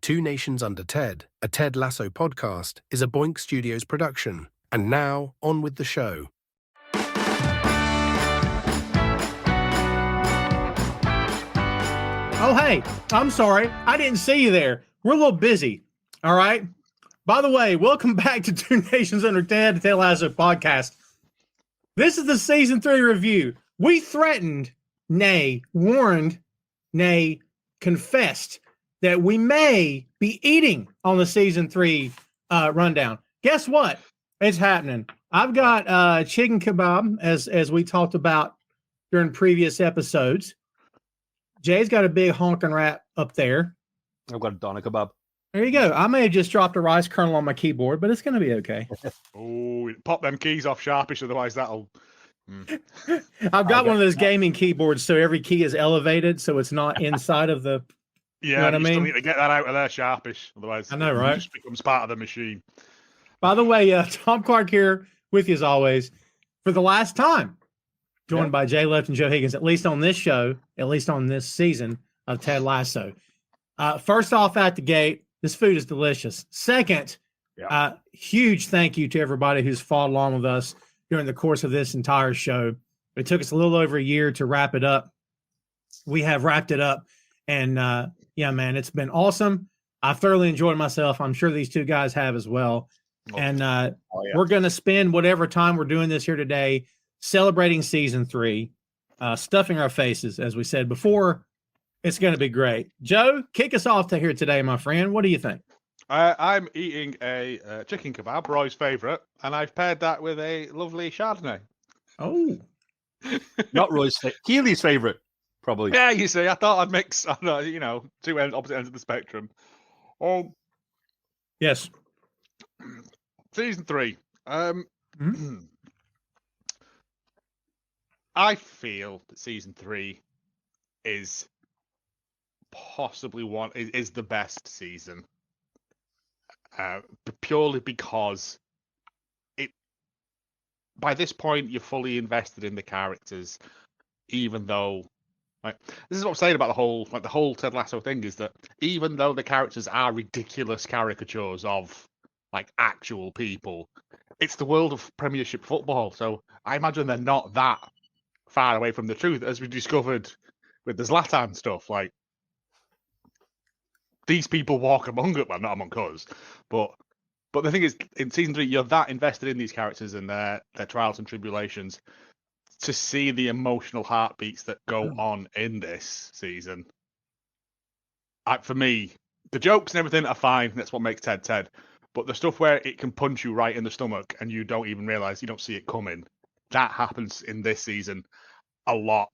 Two Nations Under Ted, a Ted Lasso podcast, is a Boink Studios production. And now, on with the show. Oh, hey, I'm sorry. I didn't see you there. We're a little busy, all right? By the way, welcome back to Two Nations Under Ted, the Ted Lasso Podcast. This is the Season 3 review. We threatened, nay, warned, nay, confessed that we may be eating on the Season 3 rundown. Guess what? It's happening. I've got chicken kebab, as we talked about during previous episodes. Jay's got a big honking wrap up there. I've got a doner kebab. There you go. I may have just dropped a rice kernel on my keyboard, but it's going to be okay. Oh, pop them keys off sharpish, otherwise that'll... I've got one of those gaming keyboards, so every key is elevated, so it's not inside of the... Yeah, you know what I mean? still need to get that out of there sharpish, otherwise I know, right? It just becomes part of the machine. By the way, Tom Clark here with you as always for the last time, joined by Jay Luft and Joe Higgens, at least on this show, at least on this season of Ted Lasso. First off, at the gate, this food is delicious. Second, huge thank you to everybody who's followed along with us during the course of this entire show. It took us a little over a year to wrap it up. We have wrapped it up, and yeah, man, it's been awesome. I've thoroughly enjoyed myself. I'm sure these two guys have as well. And we're going to spend whatever time we're doing this here today celebrating Season 3, stuffing our faces, as we said before. It's going to be great. Joe, kick us off to here today, my friend. What do you think? I'm eating a chicken kebab, Roy's favourite, and I've paired that with a lovely Chardonnay. Oh. Not Roy's favorite. Keely's favorite, probably. Yeah, you see, I thought I'd mix, two opposite ends of the spectrum. Yes. Season 3. I feel that Season 3 is possibly is the best season. Purely because by this point you're fully invested in the characters, even though this is what I'm saying about the whole Ted Lasso thing, is that even though the characters are ridiculous caricatures of actual people, it's the world of Premiership football, so I imagine they're not that far away from the truth, as we discovered with the Zlatan stuff. These people walk among us, well, not among us, but the thing is, in Season 3, you're that invested in these characters and their trials and tribulations, to see the emotional heartbeats that go on in this season. For me, the jokes and everything are fine. That's what makes Ted Ted. But the stuff where it can punch you right in the stomach and you don't even realize, you don't see it coming, that happens in this season a lot.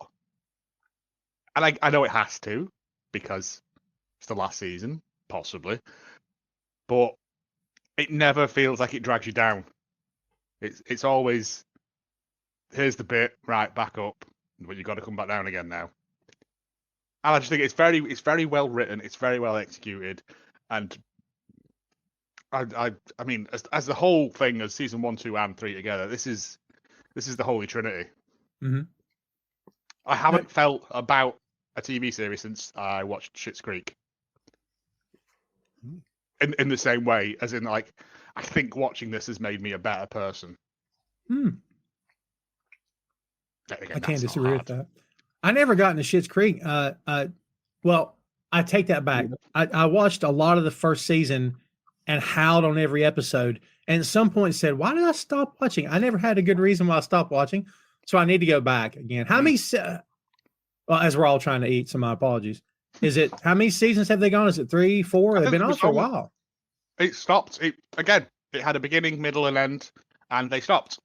And I know it has to, because it's the last season, possibly. But it never feels like it drags you down. It's always, here's the bit, right, back up, but you've got to come back down again now. And I just think it's very well written, it's very well executed, and I mean, as the whole thing, as Season 1, 2, and 3 together, this is the Holy Trinity. Mm-hmm. I haven't felt about a TV series since I watched Schitt's Creek. In the same way, as in, I think watching this has made me a better person. Again, I can't disagree with that. I never got into Schitt's Creek. Well, I take that back. I watched a lot of the first season and howled on every episode, and at some point said, why did I stop watching? I never had a good reason why I stopped watching, so I need to go back again. How many well, as we're all trying to eat, so my apologies. How many seasons have they gone? Is it 3, 4? They've been on for a while. It stopped. It had a beginning, middle, and end, and they stopped.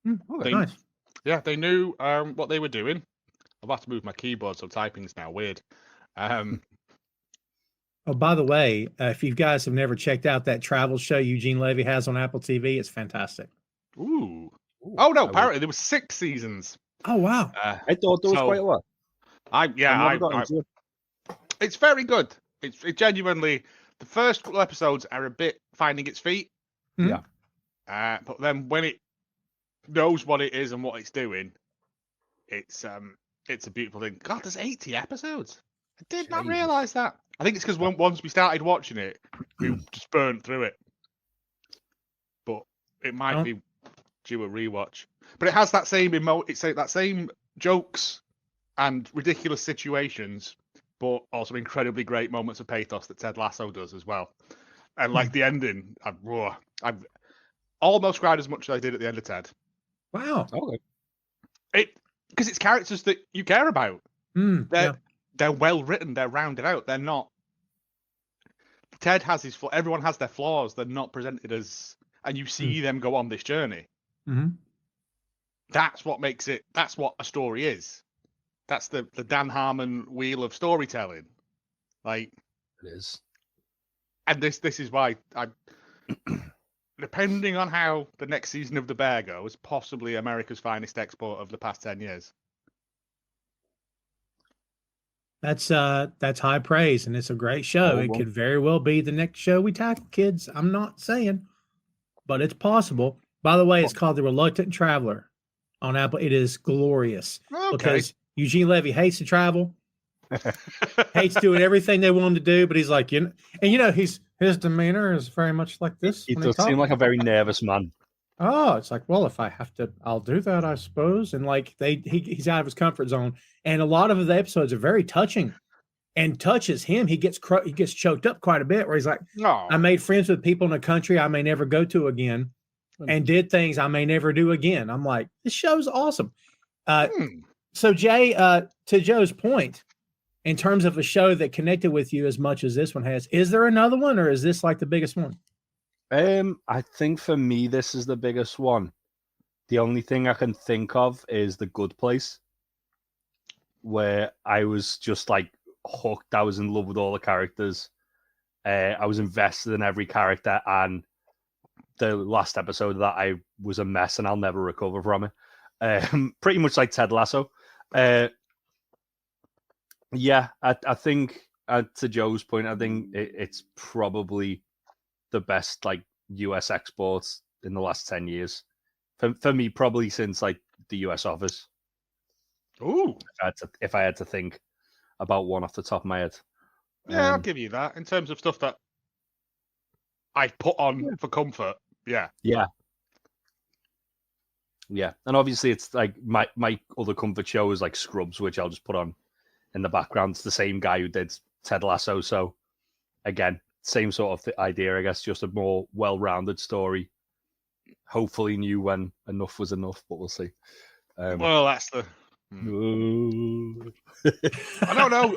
Nice. Yeah, they knew what they were doing. I've had to move my keyboard, so typing's now weird. Oh, by the way, if you guys have never checked out that travel show Eugene Levy has on Apple TV, it's fantastic. Ooh. Oh, no, apparently there were 6 seasons. Oh, wow. I thought there was quite a lot. It's very good. It genuinely, the first couple episodes are a bit finding its feet. Mm-hmm. Yeah. But then when it knows what it is and what it's doing, it's a beautiful thing. God, there's 80 episodes. I did not realize that. I think it's because once we started watching it, we just burnt through it. But it might be due a rewatch. But it has that same that same jokes and ridiculous situations, but also incredibly great moments of pathos that Ted Lasso does as well. And like the ending, I've almost cried as much as I did at the end of Ted. Wow. Okay. Because it's characters that you care about. They're well written. They're rounded out. They're not. Ted has his flaws. Everyone has their flaws. They're not presented as, and you see them go on this journey. Mm-hmm. That's what makes it. That's what a story is. That's the Dan Harmon wheel of storytelling. Like it is. And this is why depending on how the next season of The Bear goes, possibly America's finest export of the past 10 years. That's high praise, and it's a great show. It could very well be the next show we tackle, kids. I'm not saying, but it's possible. By the way, it's called The Reluctant Traveler on Apple. It is glorious because Eugene Levy hates to travel, hates doing everything they want him to do, but he's like, his demeanor is very much like this. He does seem like a very nervous man. Oh, it's like, well, if I have to, I'll do that, I suppose. And like he's out of his comfort zone. And a lot of the episodes are very touching and touches him. He gets choked up quite a bit where he's like, I made friends with people in a country I may never go to again and did things I may never do again. I'm like, this show's awesome. So Jay, to Joe's point, in terms of a show that connected with you as much as this one has, is there another one or is this like the biggest one? I think for me, this is the biggest one. The only thing I can think of is The Good Place, where I was just like hooked. I was in love with all the characters. I was invested in every character, and the last episode of that, I was a mess, and I'll never recover from it. Pretty much like Ted Lasso. I think to Joe's point, I think it's probably the best like US exports in the last 10 years. For me, probably since like the US Office. Ooh. If I had to think about one off the top of my head. Yeah, I'll give you that. In terms of stuff that I put on for comfort. Yeah. Yeah. And obviously it's like my other comfort show is like Scrubs, which I'll just put on in the background. It's the same guy who did Ted Lasso. So again, same sort of idea, I guess, just a more well-rounded story. Hopefully knew when enough was enough, but we'll see. Well, that's the... I don't know.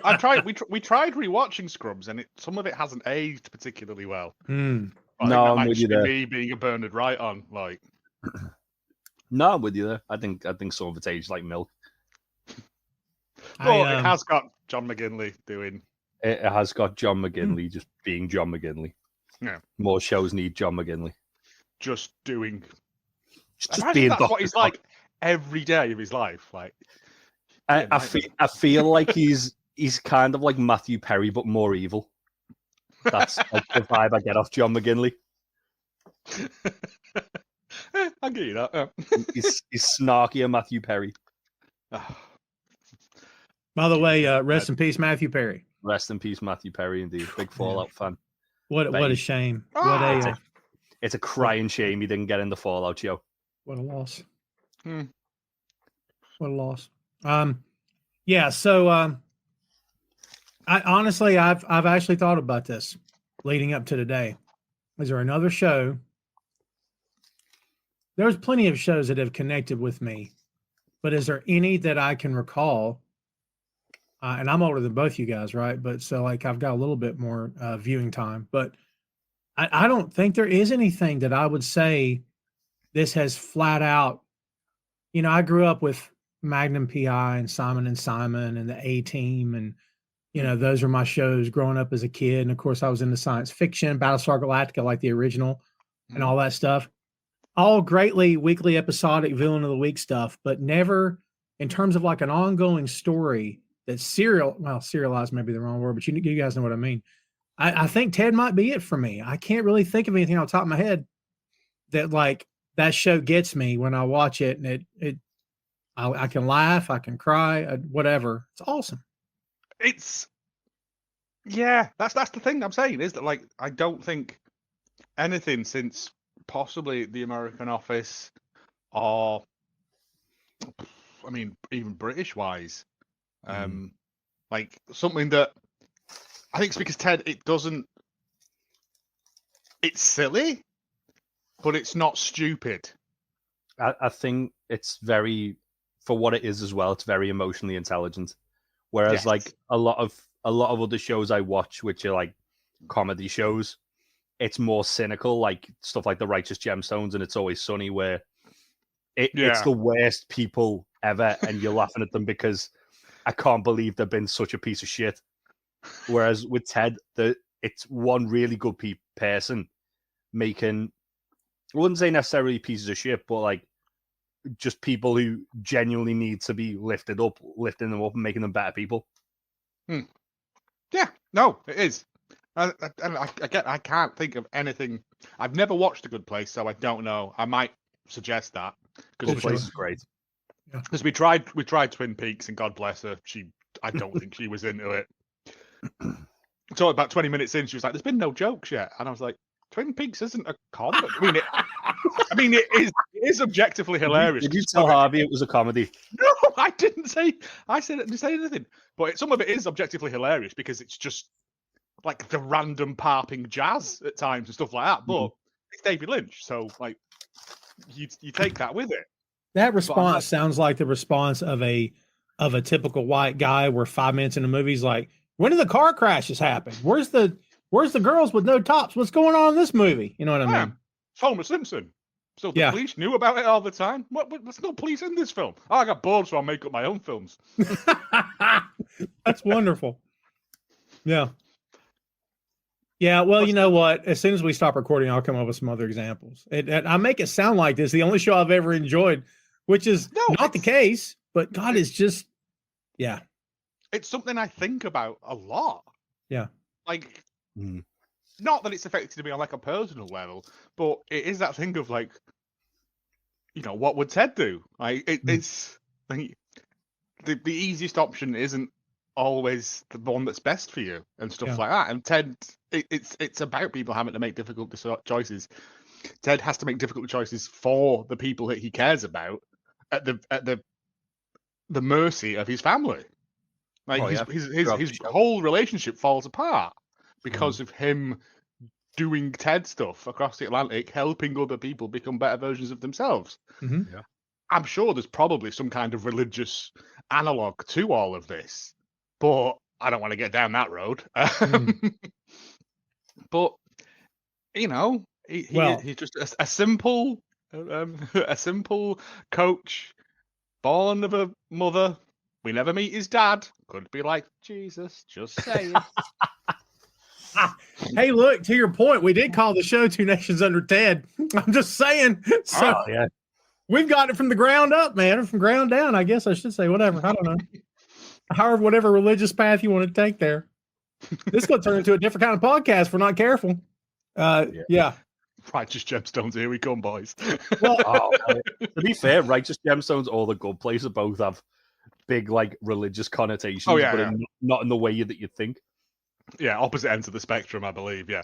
We tried rewatching Scrubs, and some of it hasn't aged particularly well. No, I'm with you there. Me being a Bernard Wright on, like... No, I'm with you there. I think some of it's aged like milk. But it has got John McGinley doing... It has got John McGinley just being John McGinley. Yeah. More shows need John McGinley. Just doing... Just being that's what he's like every day of his life. Like, I feel like he's kind of like Matthew Perry, but more evil. That's like the vibe I get off John McGinley. I'll give you that. Yeah. He's snarkier Matthew Perry. By the way, rest in peace, Matthew Perry. Rest in peace, Matthew Perry. Indeed, big Fallout fan. What a shame. It's a crying shame he didn't get in the Fallout show. What a loss. What a loss. So I honestly I've actually thought about this leading up to today. Is there another show? There's plenty of shows that have connected with me, but is there any that I can recall? And I'm older than both you guys, right? But so like I've got a little bit more viewing time, but I don't think there is anything that I would say this has flat out. You know, I grew up with Magnum PI and Simon and the A-Team, and those were my shows growing up as a kid. And of course, I was into science fiction, Battlestar Galactica, like the original, and all that stuff. All greatly weekly episodic villain of the week stuff, but never in terms of like an ongoing story that's serialized may be the wrong word, but you guys know what I mean. I think Ted might be it for me. I can't really think of anything on top of my head that like that show gets me when I watch it, and I can laugh, I can cry, whatever. It's awesome. It's Yeah, that's the thing I'm saying is that like I don't think anything since possibly The American Office or I mean even British wise, like something that I think it's because Ted it's silly, but it's not stupid. I think it's very, for what it is as well, it's very emotionally intelligent. Whereas Yes. like a lot of other shows I watch, which are like comedy shows, it's more cynical, like stuff like The Righteous Gemstones and It's Always Sunny, where it's the worst people ever, and you're laughing at them because I can't believe they've been such a piece of shit. Whereas with Ted, it's one really good person making, I wouldn't say necessarily pieces of shit, but like just people who genuinely need to be lifting them up and making them better people. Yeah, no, it is. And I can't think of anything. I've never watched A Good Place, so I don't know. I might suggest that Good Place is great. Because we tried Twin Peaks, and God bless her, I don't think she was into it. So about 20 minutes in, she was like, "There's been no jokes yet," and I was like, "Twin Peaks isn't a comedy." It is objectively hilarious. Did you tell Harvey it was a comedy? No, I didn't say. I didn't say anything. But some of it is objectively hilarious because it's just like the random parping jazz at times and stuff like that. But it's David Lynch, so like you take that with it. That response sounds like the response of a typical white guy where 5 minutes in the movie's like, when do the car crashes happen? Where's the girls with no tops? What's going on in this movie? You know what I mean? It's Homer Simpson. So the police knew about it all the time. What? There's no police in this film. Oh, I got bored, so I'll make up my own films. That's wonderful. Yeah. Yeah, well, you know what? As soon as we stop recording, I'll come up with some other examples. I make it sound like this the only show I've ever enjoyed, which is not the case, but God, it's just, yeah. It's something I think about a lot. Yeah. Like, not that it's affected me on like a personal level, but it is that thing of like, you know, what would Ted do? Like, it's like, the easiest option isn't always the one that's best for you and stuff like that. And Ted, it's about people having to make difficult choices. Ted has to make difficult choices for the people that he cares about at the mercy of his family. Like his whole relationship falls apart because of him doing Ted stuff across the Atlantic, helping other people become better versions of themselves. Mm-hmm. Yeah. I'm sure there's probably some kind of religious analog to all of this, but I don't want to get down that road. But you know, he's just a simple coach, born of a mother. We never meet his dad. Could be like Jesus, just saying. Hey, look, to your point, we did call the show Two Nations Under Ted. I'm just saying. So we've got it from the ground up, man, or from ground down, I guess I should say, whatever. I don't know. However, whatever religious path you want to take there. This is going to turn into a different kind of podcast if we're not careful. Yeah. Righteous Gemstones, here we come, boys. Well, to be fair, Righteous Gemstones or The Good Place both have big like religious connotations, but not in the way that you think. Yeah, opposite ends of the spectrum, I believe. Yeah.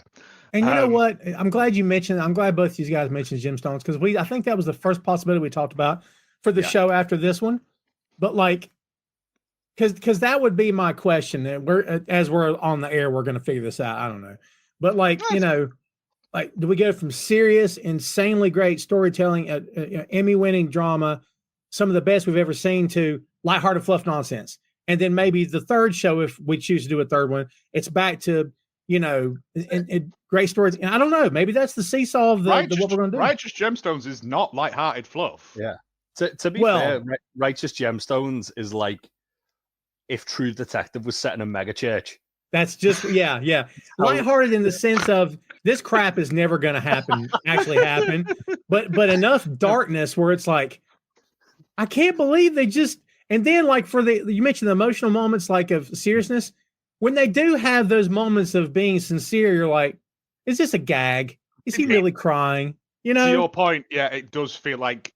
And you know what? I'm glad both of these guys mentioned gemstones because I think that was the first possibility we talked about for the show after this one. But like, because that would be my question. And as we're on the air, we're going to figure this out. I don't know. But like, you know, like, do we go from serious, insanely great storytelling, Emmy-winning drama, some of the best we've ever seen, to lighthearted fluff nonsense? And then maybe the third show, if we choose to do a third one, it's back to, you know, and great stories. And I don't know. Maybe that's the seesaw of what we're going to do. Righteous Gemstones is not lighthearted fluff. Yeah. To be fair, Righteous Gemstones is like if True Detective was set in a mega church. That's just, yeah. Lighthearted in the sense of this crap is never going to actually happen. But enough darkness where it's like, I can't believe they just, and then like you mentioned the emotional moments like of seriousness, when they do have those moments of being sincere, you're like, is this a gag? Is he really crying? You know? To your point, yeah, it does feel like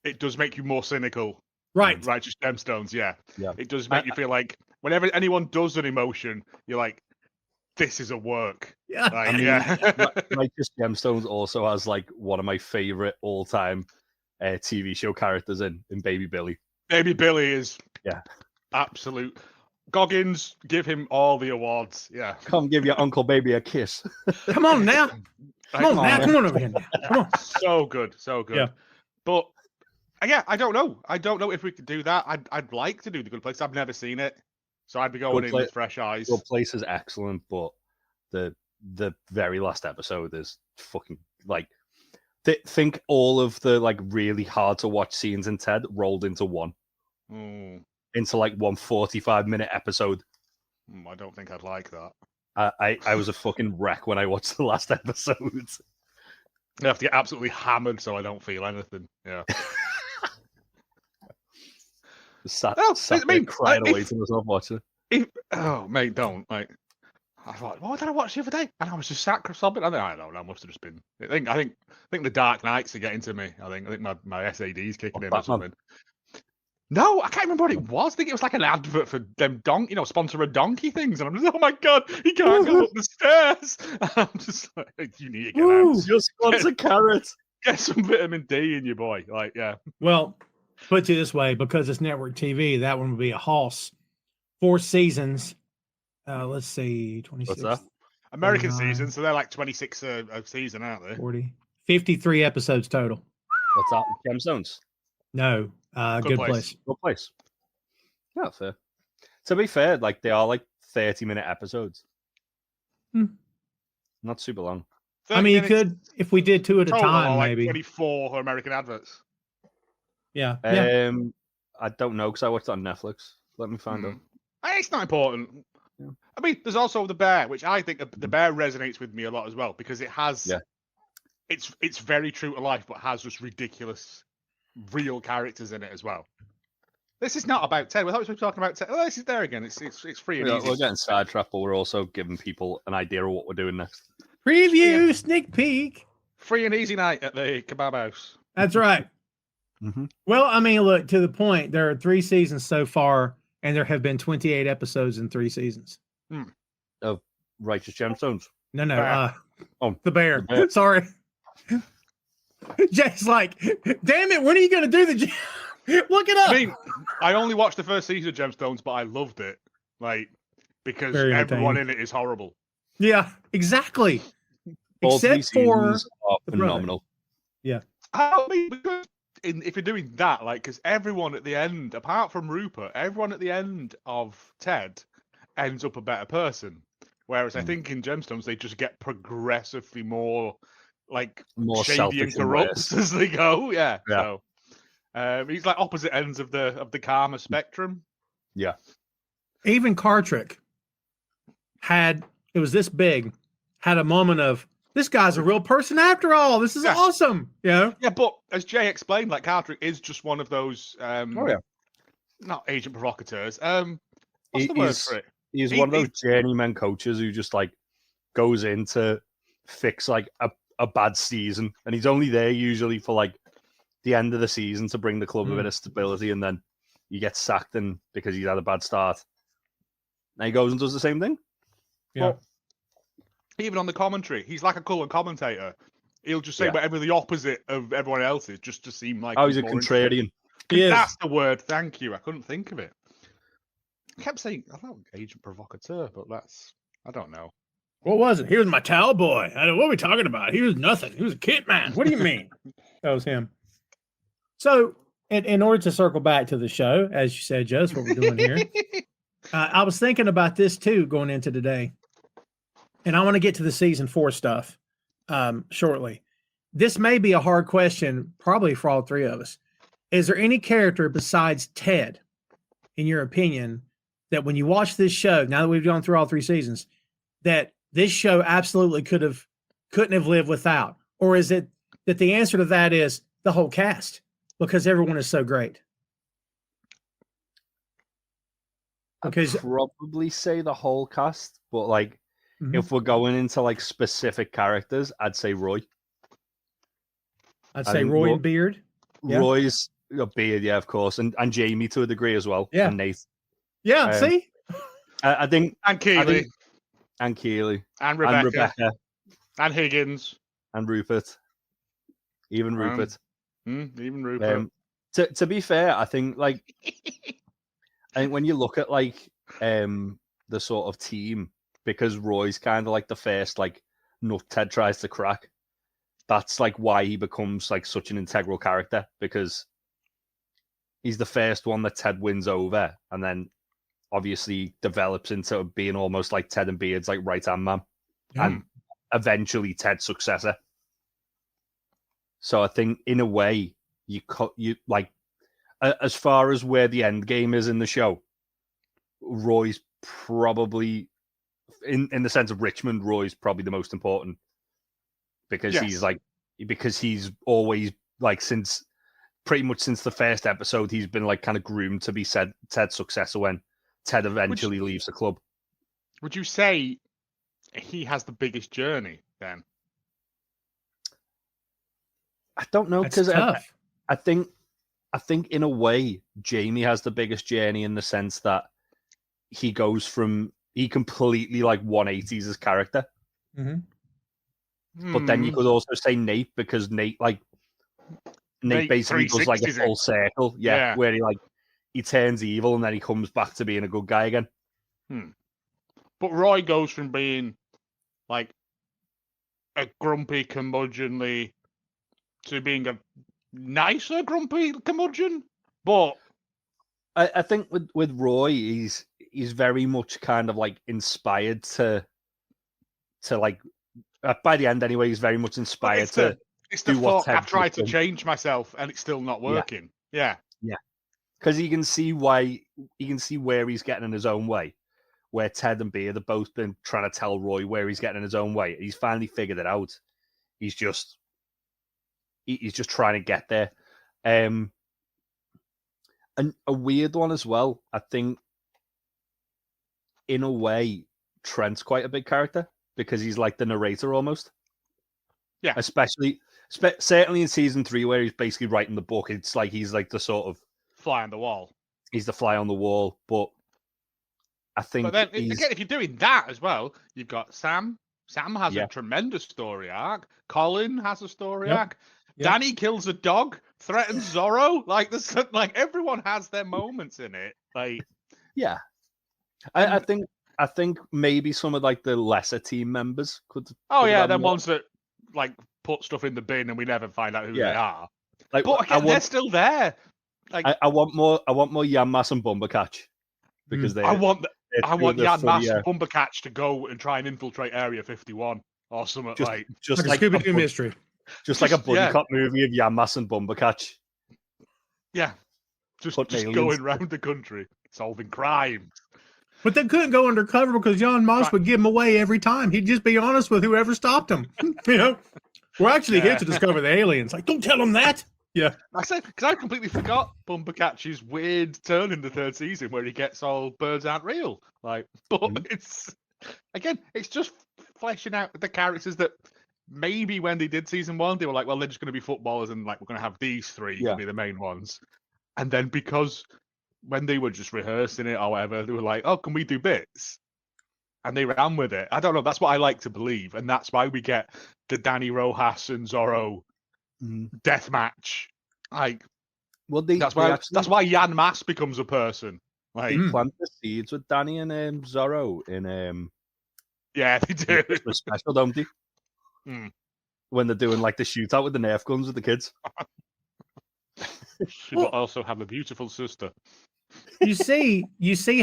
it does make you more cynical. Right. Righteous Gemstones, yeah. It does make you feel like whenever anyone does an emotion, you're like, this is a work. Yeah. Like, I mean, yeah. Righteous Gemstones also has like one of my favorite all-time TV show characters in Baby Billy. Baby Billy is absolute. Goggins, give him all the awards. Yeah. Come give your Uncle Baby a kiss. Come on now. Come on now. Come on over here now. Come on. So good. So good. Yeah. But yeah, I don't know. I don't know if we could do that. I'd like to do The Good Place. I've never seen it. So I'd be going in with fresh eyes. Good Place is excellent, but the very last episode is fucking like think all of the like really hard to watch scenes in Ted rolled into one. Into like 1 45-minute episode. I don't think I'd like that. I was a fucking wreck when I watched the last episode. I have to get absolutely hammered so I don't feel anything. Yeah. Sat there crying away to myself watching it. Oh, mate, don't. Like, I thought, what did I watch the other day? And I was just sat sobbing. I don't know. I must have just been. I think the Dark Nights are getting to me. I think my SAD's kicking in or something. No, I can't remember what it was. I think it was like an advert for them sponsor a donkey things. And I'm just, oh my God, he can't go up the stairs. And I'm just like, you need to get out. Just sponsor carrots. Get some vitamin D in you, boy. Like, yeah. Well, put it this way, because it's network TV, that one would be a Hoss. 4 seasons. Let's see, 26. What's that? American seasons, so they're like 26 a season, aren't they? 40. 53 episodes total. What's that? Gemstones? No. Good Place. Good Place. Yeah, fair. To be fair, like they are like 30-minute episodes. Not super long. I mean, you could, if we did 2 at a time, like maybe. 24 American adverts. Yeah. I don't know because I watched it on Netflix. Let me find out. It's not important. Yeah. I mean, there's also The Bear, which I think The Bear resonates with me a lot as well because it has. Yeah. It's very true to life, but has just ridiculous, real characters in it as well. This is not about Ted. We thought we were talking about Ted. Oh, this is there again. It's free and easy. We're getting sidetracked, but we're also giving people an idea of what we're doing next. Preview, sneak peek. Free and easy night at the kebab house. That's right. Well, I mean, look, to the point, there are 3 seasons so far, and there have been 28 episodes in 3 seasons. Of Righteous Gemstones? No. The Bear. The Bear. Sorry. Jay's like, damn it, when are you going to do the Look it up. I mean, I only watched the first season of Gemstones, but I loved it. Like, because everyone in it is horrible. Yeah, exactly. All Except 3 for seasons are phenomenal. Yeah. I mean, because if you're doing that, like, because everyone at the end, apart from Rupert, everyone at the end of Ted ends up a better person. Whereas I think in Gemstones, they just get progressively more, like, more shady and corrupt as they go. Yeah. So he's like opposite ends of the karma spectrum. Yeah. Even Cartrick it was this big, had a moment of, this guy's a real person after all. This is awesome. Yeah. Yeah, but as Jay explained, like Cartrick is just one of those not agent provocateurs. What's the word for it? He's one of those journeyman coaches who just like goes in to fix like a bad season. And he's only there usually for like the end of the season to bring the club a bit of stability, and then he gets sacked because he's had a bad start. And he goes and does the same thing. Yeah. Well, even on the commentary, he's like a colour commentator. He'll just say whatever the opposite of everyone else is, just to seem like he's a contrarian. That's the word. Thank you. I couldn't think of it. I kept saying, I thought agent provocateur, but I don't know. What was it? He was my towel boy. What are we talking about? He was nothing. He was a kid man. What do you mean? That was him. So, in order to circle back to the show, as you said, Joe, that's what we're doing here. I was thinking about this too going into today. And I want to get to the season 4 stuff shortly. This may be a hard question, probably for all 3 of us. Is there any character besides Ted, in your opinion, that when you watch this show, now that we've gone through all 3 seasons, that this show absolutely couldn't have lived without? Or is it that the answer to that is the whole cast, because everyone is so great? Because I'd probably say the whole cast, but like if we're going into like specific characters, I'd say Roy. I'd say Roy and Beard. Yeah. Roy's Beard, yeah, of course, and Jamie to a degree as well. Yeah, and Nate. Yeah, see, I think and Keely. and Keely, and and Rebecca, and Higgins, and Rupert, even Rupert. Even Rupert. To be fair, I think when you look at the sort of team, because Roy's kind of like the first nut Ted tries to crack. That's why he becomes such an integral character, because he's the first one that Ted wins over, and then obviously develops into being almost like Ted and Beard's right hand man, and eventually Ted's successor. So I think in a way you as far as where the end game is in the show, Roy's probably in the sense of Richmond, Roy's probably the most important, because he's always since pretty much since the first episode, he's been kind of groomed to be Ted's successor when Ted eventually leaves the club. Would you say he has the biggest journey then? I don't know, because I think in a way Jamie has the biggest journey, in the sense that he goes from he completely 180s his character. But then you could also say Nate, because Nate basically does a full circle, where he turns evil and then he comes back to being a good guy again. But Roy goes from being a grumpy curmudgeonly to being a nicer grumpy curmudgeon. But I think with Roy, he's very much kind of inspired to by the end anyway, he's very much inspired to do what Ted I've tried to change myself and it's still not working. Yeah. Because he can see where he's getting in his own way, where Ted and Beard have both been trying to tell Roy where he's getting in his own way. He's finally figured it out. He's just trying to get there. And a weird one as well, I think, in a way, Trent's quite a big character, because he's like the narrator almost. Yeah. Certainly in season 3, where he's basically writing the book, it's he's the sort of fly on the wall. He's the fly on the wall, but I think. But then again, if you're doing that as well, you've got Sam. Sam has a tremendous story arc. Colin has a story arc. Danny kills a dog, threatens Zorro. Everyone has their moments in it. I think maybe some of the lesser team members could. Them ones that put stuff in the bin and we never find out who they are. But again, they're still there. I want more Yanmas and Bumbercatch, because I want Yanmas and Bumbercatch to go and try and infiltrate Area 51 or something just like a Scooby-Doo mystery. Just like a buddy cop movie of Yanmas and Bumbercatch. Yeah. Just going around the country solving crime. But they couldn't go undercover because Jan Moss would give them away every time. He'd just be honest with whoever stopped him. We're actually here to discover the aliens. Don't tell them that. Yeah. I said, because I completely forgot Bumbercatch's weird turn in the 3rd season where he gets all birds aren't real. It's just fleshing out the characters that maybe when they did season 1, they were like, well, they're just going to be footballers and we're going to have these 3 to be the main ones. And then because when they were just rehearsing it or whatever, they were like, oh, can we do bits? And they ran with it. I don't know. That's what I like to believe. And that's why we get the Danny Rojas and Zorro death match. That's why Jan Mas becomes a person. They plant the seeds with Danny and Zorro in yeah, they do. The special, don't they? When they're doing the shootout with the Nerf guns with the kids. She will also have a beautiful sister. You see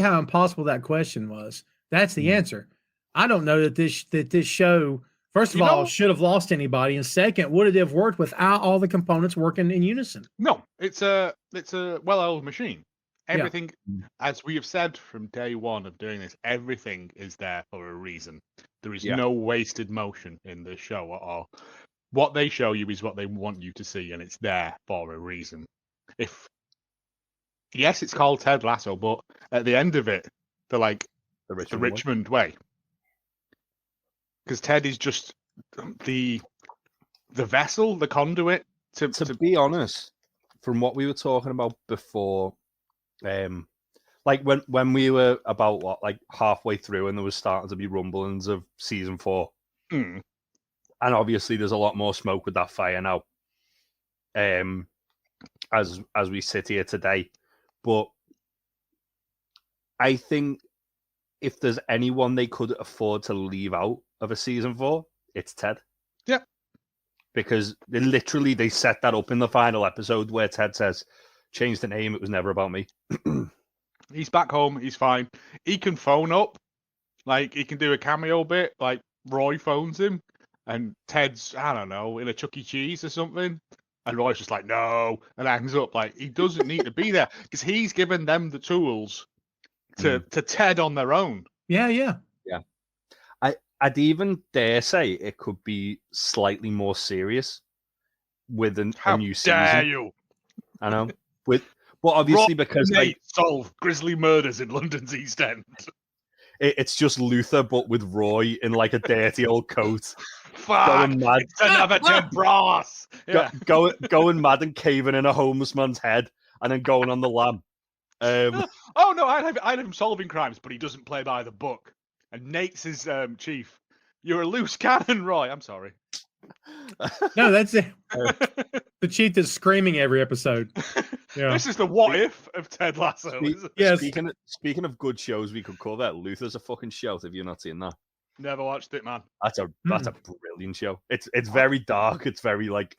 how impossible that question was. That's the answer. I don't know that this show, first of all, should have lost anybody, and second, would it have worked without all the components working in unison? No, it's a well-oiled machine. Everything, as we have said from day one of doing this, everything is there for a reason. There is no wasted motion in this show at all. What they show you is what they want you to see, and it's there for a reason. Yes, it's called Ted Lasso, but at the end of it, they're like the Richmond way. Because Ted is just the vessel, the conduit. To be honest, from what we were talking about before, like when we were about like halfway through and there was starting to be rumblings of season 4. Mm. And obviously there's a lot more smoke with that fire now. As we sit here today. But I think if there's anyone they could afford to leave out of a season 4, it's Ted. Yeah. Because they set that up in the final episode where Ted says, change the name, it was never about me. He's back home, he's fine. He can phone up, like he can do a cameo bit, like Roy phones him, and Ted's, I don't know, in a Chuck E. Cheese or something. And Roy's just like, no, and hangs up. Like, he doesn't need to be there because he's given them the tools to Ted on their own. Yeah. I'd even dare say it could be slightly more serious with a new season. How dare you? I know. But obviously because Nate solve grisly murders in London's East End. It's just Luther, but with Roy in like a dirty old coat. Fuck! Going mad. It's another Tim Brass. Yeah. Going mad and caving in a homeless man's head, and then going on the lam. Oh no, I'd have him solving crimes, but he doesn't play by the book. And Nate's his chief. You're a loose cannon, Roy. I'm sorry. No, that's it. The chief is screaming every episode. Yeah. This is the what if of Ted Lasso. Yes. Speaking of good shows, we could cover Luther's a fucking shout. Have you not seen that? Never watched it, man. That's a brilliant show. It's very dark. It's very like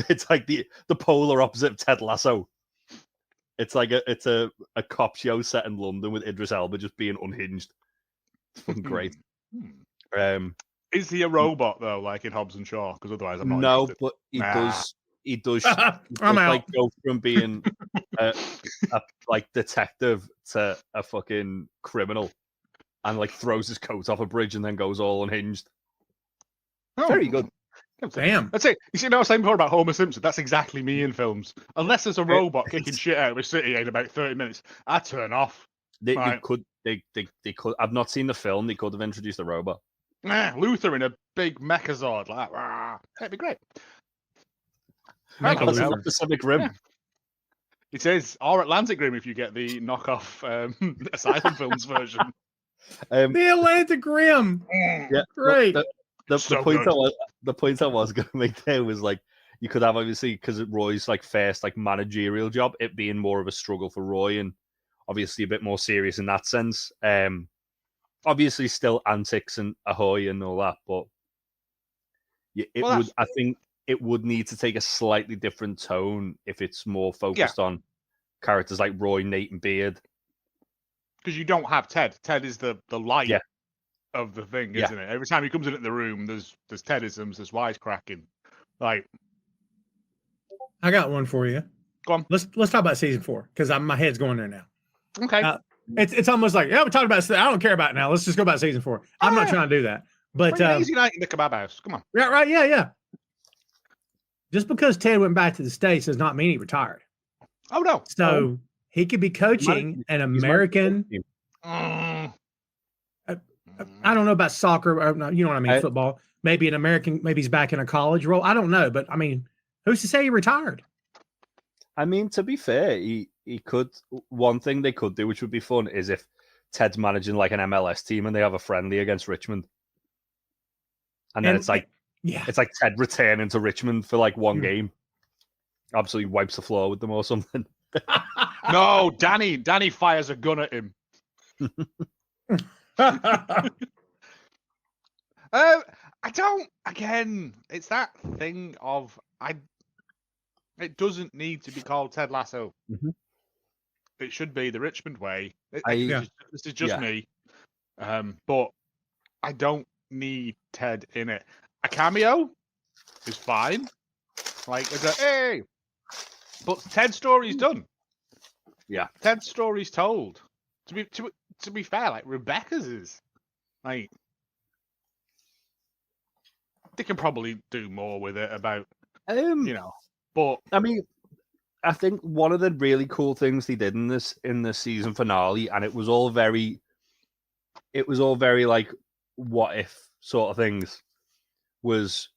it's like the polar opposite of Ted Lasso. It's like a cop show set in London with Idris Elba just being unhinged. It's fucking great. Is he a robot though, like in Hobbs and Shaw? Because otherwise, I'm not. No, interested. but he does. I'm out. Like go from being a like detective to a fucking criminal, and like throws his coat off a bridge and then goes all unhinged. Oh, Very good. Damn. That's it. You see, I was saying before about Homer Simpson. That's exactly me in films. Unless there's a robot kicking shit out of a city in about 30 minutes, I turn off. They Right. could. I've not seen the film. They could have introduced a robot. Luther in a big Mechazord like that. Rah. That'd be great. Mecha That's Luther. the Pacific Rim. Yeah. It is, or Atlantic Rim if you get the knockoff Asylum Films version. The Atlantic Rim. Yeah, Great. The So point good. the point I was going to make there was like you could have obviously because Roy's like first like managerial job, it being more of a struggle for Roy and obviously a bit more serious in that sense. Obviously still antics and ahoy and all that, but I think it would need to take a slightly different tone if it's more focused on characters like Roy, Nate, and Beard. Because you don't have Ted. Ted is the light of the thing, isn't it? Every time he comes in the room, there's Tedisms, there's wisecracking. Like, I got one for you. Go on. Let's talk about season 4 because my head's going there now. Okay. It's almost like we talked about. I don't care about it now. Let's just go about season 4. I'm not trying to do that. But Lazy night in the kebab house. Come on. Yeah, right. Yeah. Just because Ted went back to the States does not mean he retired. Oh no. So he could be coaching an American. I don't know about soccer. Or, you know what I mean? Football. Maybe an American. Maybe he's back in a college role. I don't know. But I mean, who's to say he retired? I mean, to be fair, he could. One thing they could do, which would be fun, is if Ted's managing like an MLS team and they have a friendly against Richmond, and then it's like Ted returning to Richmond for like one game, absolutely wipes the floor with them or something. No, Danny fires a gun at him. I don't. Again, it's that thing of It doesn't need to be called Ted Lasso. Mm-hmm. It should be the Richmond way. This is just me. But I don't need Ted in it. A cameo is fine. Like, hey! But Ted's story's done. Yeah. Ted's story's told. To be fair, like, Rebecca's is. Like, they can probably do more with it about, But I mean, I think one of the really cool things they did in the season finale, and it was all very like what if sort of things, was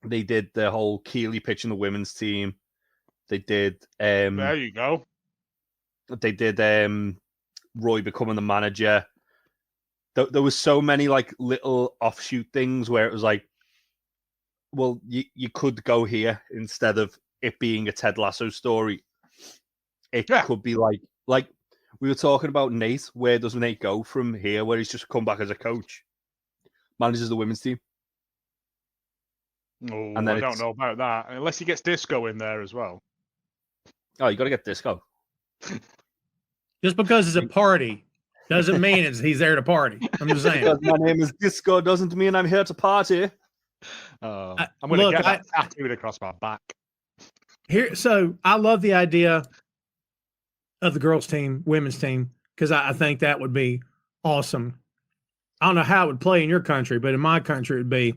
they did the whole Keeley pitching the women's team. They did there you go. They did Roy becoming the manager. There was so many like little offshoot things where it was like, well, you could go here instead of it being a Ted Lasso story. It could be like we were talking about Nate. Where does Nate go from here? Where he's just come back as a coach, manages the women's team. Oh, and then I don't know about that unless he gets Disco in there as well. Oh, you got to get Disco. Just because it's a party doesn't mean he's there to party. I'm just saying. Because my name is Disco doesn't mean I'm here to party. I'm going to get that tattooed across my back. So I love the idea of the girls' team, women's team, because I think that would be awesome. I don't know how it would play in your country, but in my country, it'd be,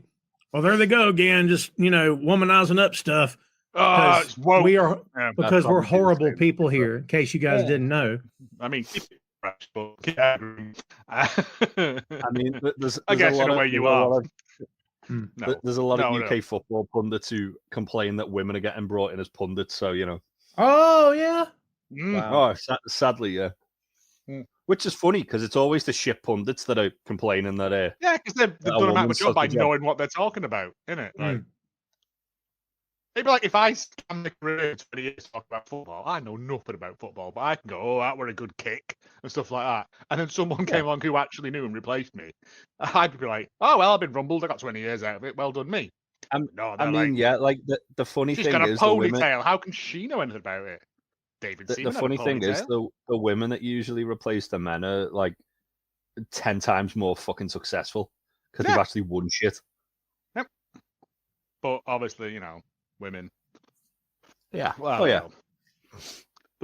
well, there they go again, just, womanizing up stuff. We're horrible people here, in case you guys didn't know. I mean, there's I guess in a way you are. There's a lot of UK football pundits who complain that women are getting brought in as pundits, so, Oh, yeah? Wow. Oh, sadly, yeah. Which is funny, because it's always the shit pundits that are complaining that... yeah, because they've done a massive job by knowing what they're talking about, innit? Like, maybe like if I stand the career 20 years to talk about football, I know nothing about football, but I can go, oh, that were a good kick and stuff like that. And then someone came along who actually knew and replaced me. I'd be like, oh, well, I've been rumbled. I got 20 years out of it. Well done, me. The funny she's thing got is... a ponytail. How can she know anything about it? David the funny thing is, the women that usually replace the men are like 10 times more fucking successful because they've actually won shit. Yep. But obviously, women. Yeah. Well, oh yeah.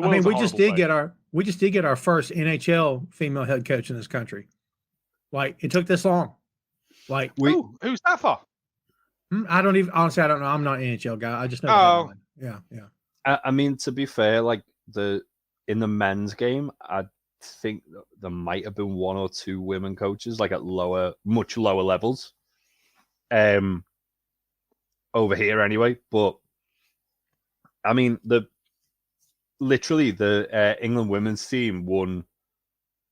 I mean, we just did get our first NHL female head coach in this country. Like, it took this long. Like, who's that for? I don't know. I'm not an NHL guy. I just know. Oh, yeah. I mean, to be fair, like in the men's game, I think there might have been one or two women coaches, like at much lower levels. Over here anyway, but I mean the England women's team won.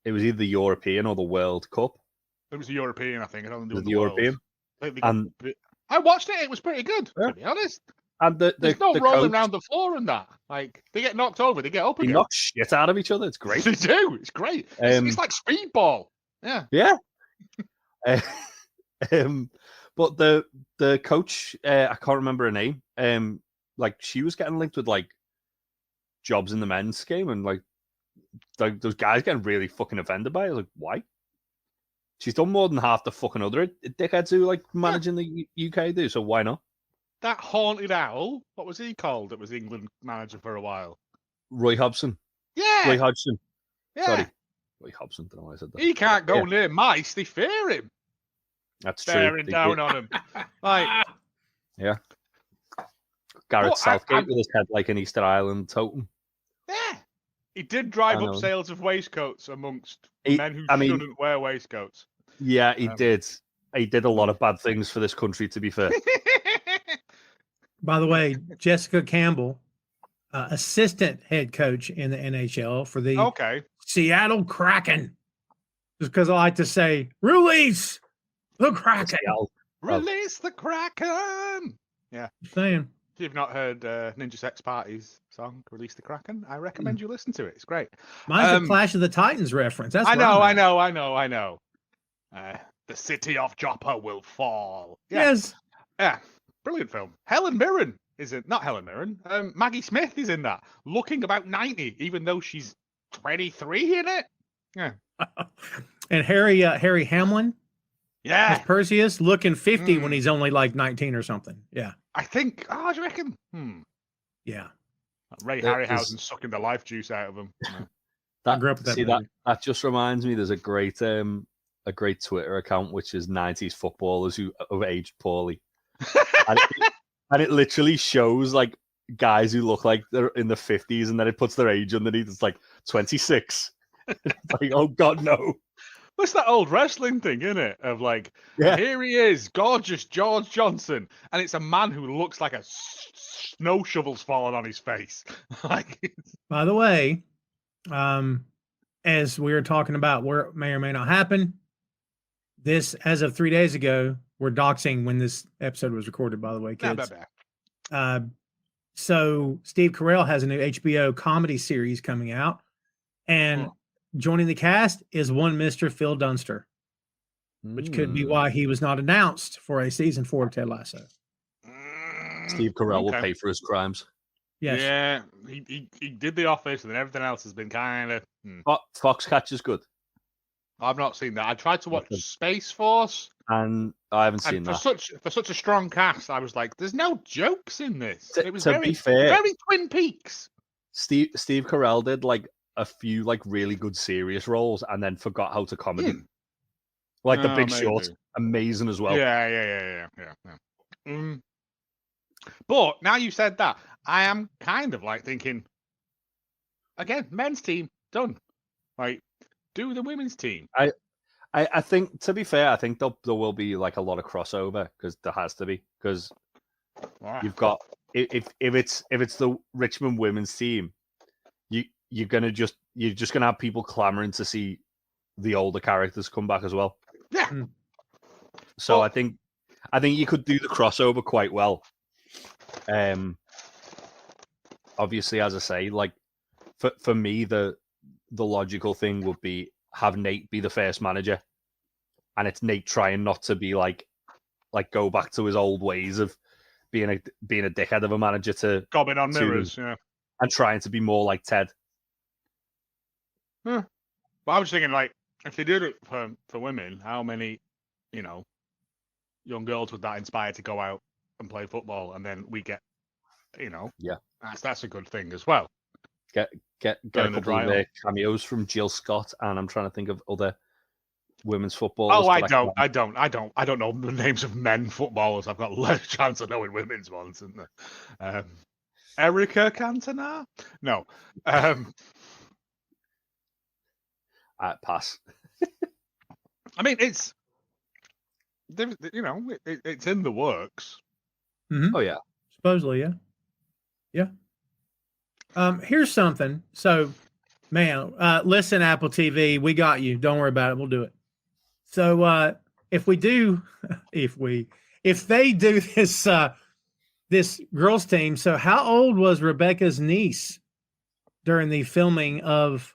It was either the European or the World Cup. It was the European, I think. I don't know the European. And I watched it. It was pretty good, to be honest. And there's no rolling around the floor and that. Like, they get knocked over, they get up again. They knock shit out of each other. It's great. They do. It's great. It's like speedball. Yeah. Yeah. But the coach, I can't remember her name. Like, she was getting linked with like jobs in the men's game, and like those guys getting really fucking offended by it. I was like, why? She's done more than half the fucking other dickheads who like managing the UK do. So why not? That haunted owl, what was he called? That was England manager for a while. Roy Hodgson. Yeah. Roy Hodgson. Yeah. Sorry. Roy Hodgson. Don't know why I said that. He can't go near mice. They fear him. That's Bearing true. down on him. Like, yeah. Gareth Southgate with his head like an Easter Island totem. Yeah. He did drive up sales of waistcoats amongst men who shouldn't wear waistcoats. Yeah, he did. He did a lot of bad things for this country, to be fair. By the way, Jessica Campbell, assistant head coach in the NHL for the Seattle Kraken. Just because I like to say, release the Kraken. Release the Kraken. Yeah. Saying. If you've not heard Ninja Sex Party's song, Release the Kraken, I recommend you listen to it. It's great. Mine's a Clash of the Titans reference. That's I know. The city of Joppa will fall. Yeah. Yes. Yeah. Brilliant film. Helen Mirren is in, not Helen Mirren. Maggie Smith is in that, looking about 90, even though she's 23 in it. Yeah. And Harry Hamlin. Yeah. As Perseus, looking 50 when he's only like 19 or something. Yeah. I think. Oh, do you reckon? Yeah. Ray Harryhausen sucking the life juice out of him. I grew up with that. That just reminds me. There's a great Twitter account which is 90s footballers who have aged poorly. and it literally shows like guys who look like they're in the 50s, and then it puts their age underneath. It's like 26. It's like, oh god, no. What's that old wrestling thing, isn't it? Of like, here he is, gorgeous George Johnson, and it's a man who looks like a snow shovel's fallen on his face. Like, by the way, as we were talking about where it may or may not happen, this, as of 3 days ago, we're doxing when this episode was recorded, by the way, kids. So Steve Carell has a new HBO comedy series coming out, and joining the cast is one Mr. Phil Dunster, which could be why he was not announced for a season 4 of Ted Lasso. Steve Carell will pay for his crimes. Yes. Yeah, he did The Office, and then everything else has been kind of. Foxcatch is good. I've not seen that. I tried to watch Space Force, and I haven't seen that. For such a strong cast, I was like, "There's no jokes in this." It was to be fair, very Twin Peaks. Steve Carell did like a few like really good serious roles, and then forgot how to comedy. Like The Big Short, amazing as well. Yeah. But now you said that, I am kind of like thinking again, men's team done. Like, do the women's team. I think, to be fair, I think there will be like a lot of crossover, because there has to be, because you've got if it's the Richmond women's team, you're just gonna have people clamoring to see the older characters come back as well. Yeah. So I think you could do the crossover quite well. Obviously, as I say, like for me, the logical thing would be have Nate be the first manager, and it's Nate trying not to be like go back to his old ways of being a dickhead of a manager to gobbing on mirrors, and trying to be more like Ted. But I was thinking, like, if they did it for women, how many, young girls would that inspire to go out and play football, and then we get, that's a good thing as well. Get a couple of cameos from Jill Scott, and I'm trying to think of other women's footballers. Oh, I don't know the names of men footballers. I've got less chance of knowing women's ones, isn't there? Erica Cantona? No. Pass. I mean, it's it's in the works. Mm-hmm. Oh yeah, supposedly, yeah. Here's something. So, man, listen, Apple TV, we got you. Don't worry about it. We'll do it. So, if they do this, this girls team. So, how old was Rebecca's niece during the filming of?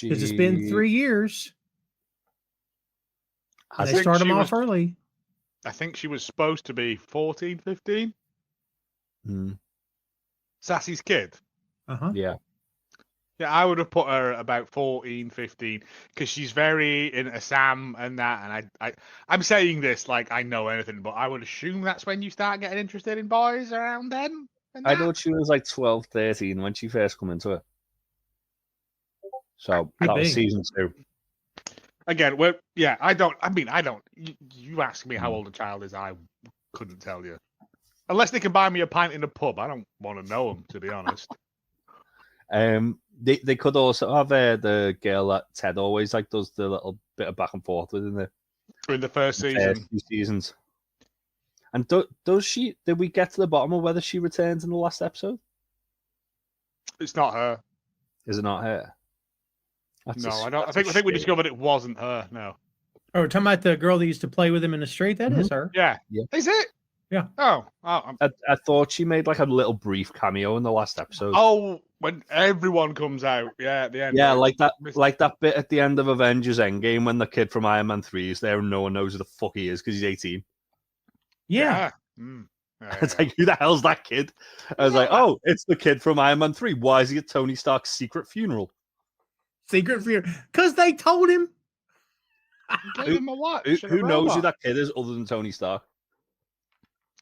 Because it's been 3 years. They start them off early. I think she was supposed to be 14, 15. Sassy's kid. Yeah. Yeah, I would have put her about 14, 15, because she's very into Sam and that. And I'm saying this like I know anything, but I would assume that's when you start getting interested in boys around then. I thought she was like 12, 13 when she first come into it. So that was season 2. Again, I don't. You ask me how old a child is, I couldn't tell you. Unless they can buy me a pint in a pub, I don't want to know them, to be honest. They could also have the girl that Ted always like does the little bit of back and forth with in the first season. 2 seasons. And does she? Did we get to the bottom of whether she returns in the last episode? It's not her. Is it not her? No, I don't. I think we discovered it wasn't her. No. Oh, we're talking about the girl that used to play with him in the street. That is her. Yeah. Is it? Yeah. Oh. I thought she made like a little brief cameo in the last episode. Oh, when everyone comes out, at the end. Yeah, like that bit at the end of Avengers Endgame when the kid from Iron Man 3 is there and no one knows who the fuck he is because he's 18. Yeah. It's like, who the hell's that kid? I was like, oh, it's the kid from Iron Man 3. Why is he at Tony Stark's secret funeral? Secret funeral? Because they told him. Gave him a watch. Who knows who that kid is other than Tony Stark?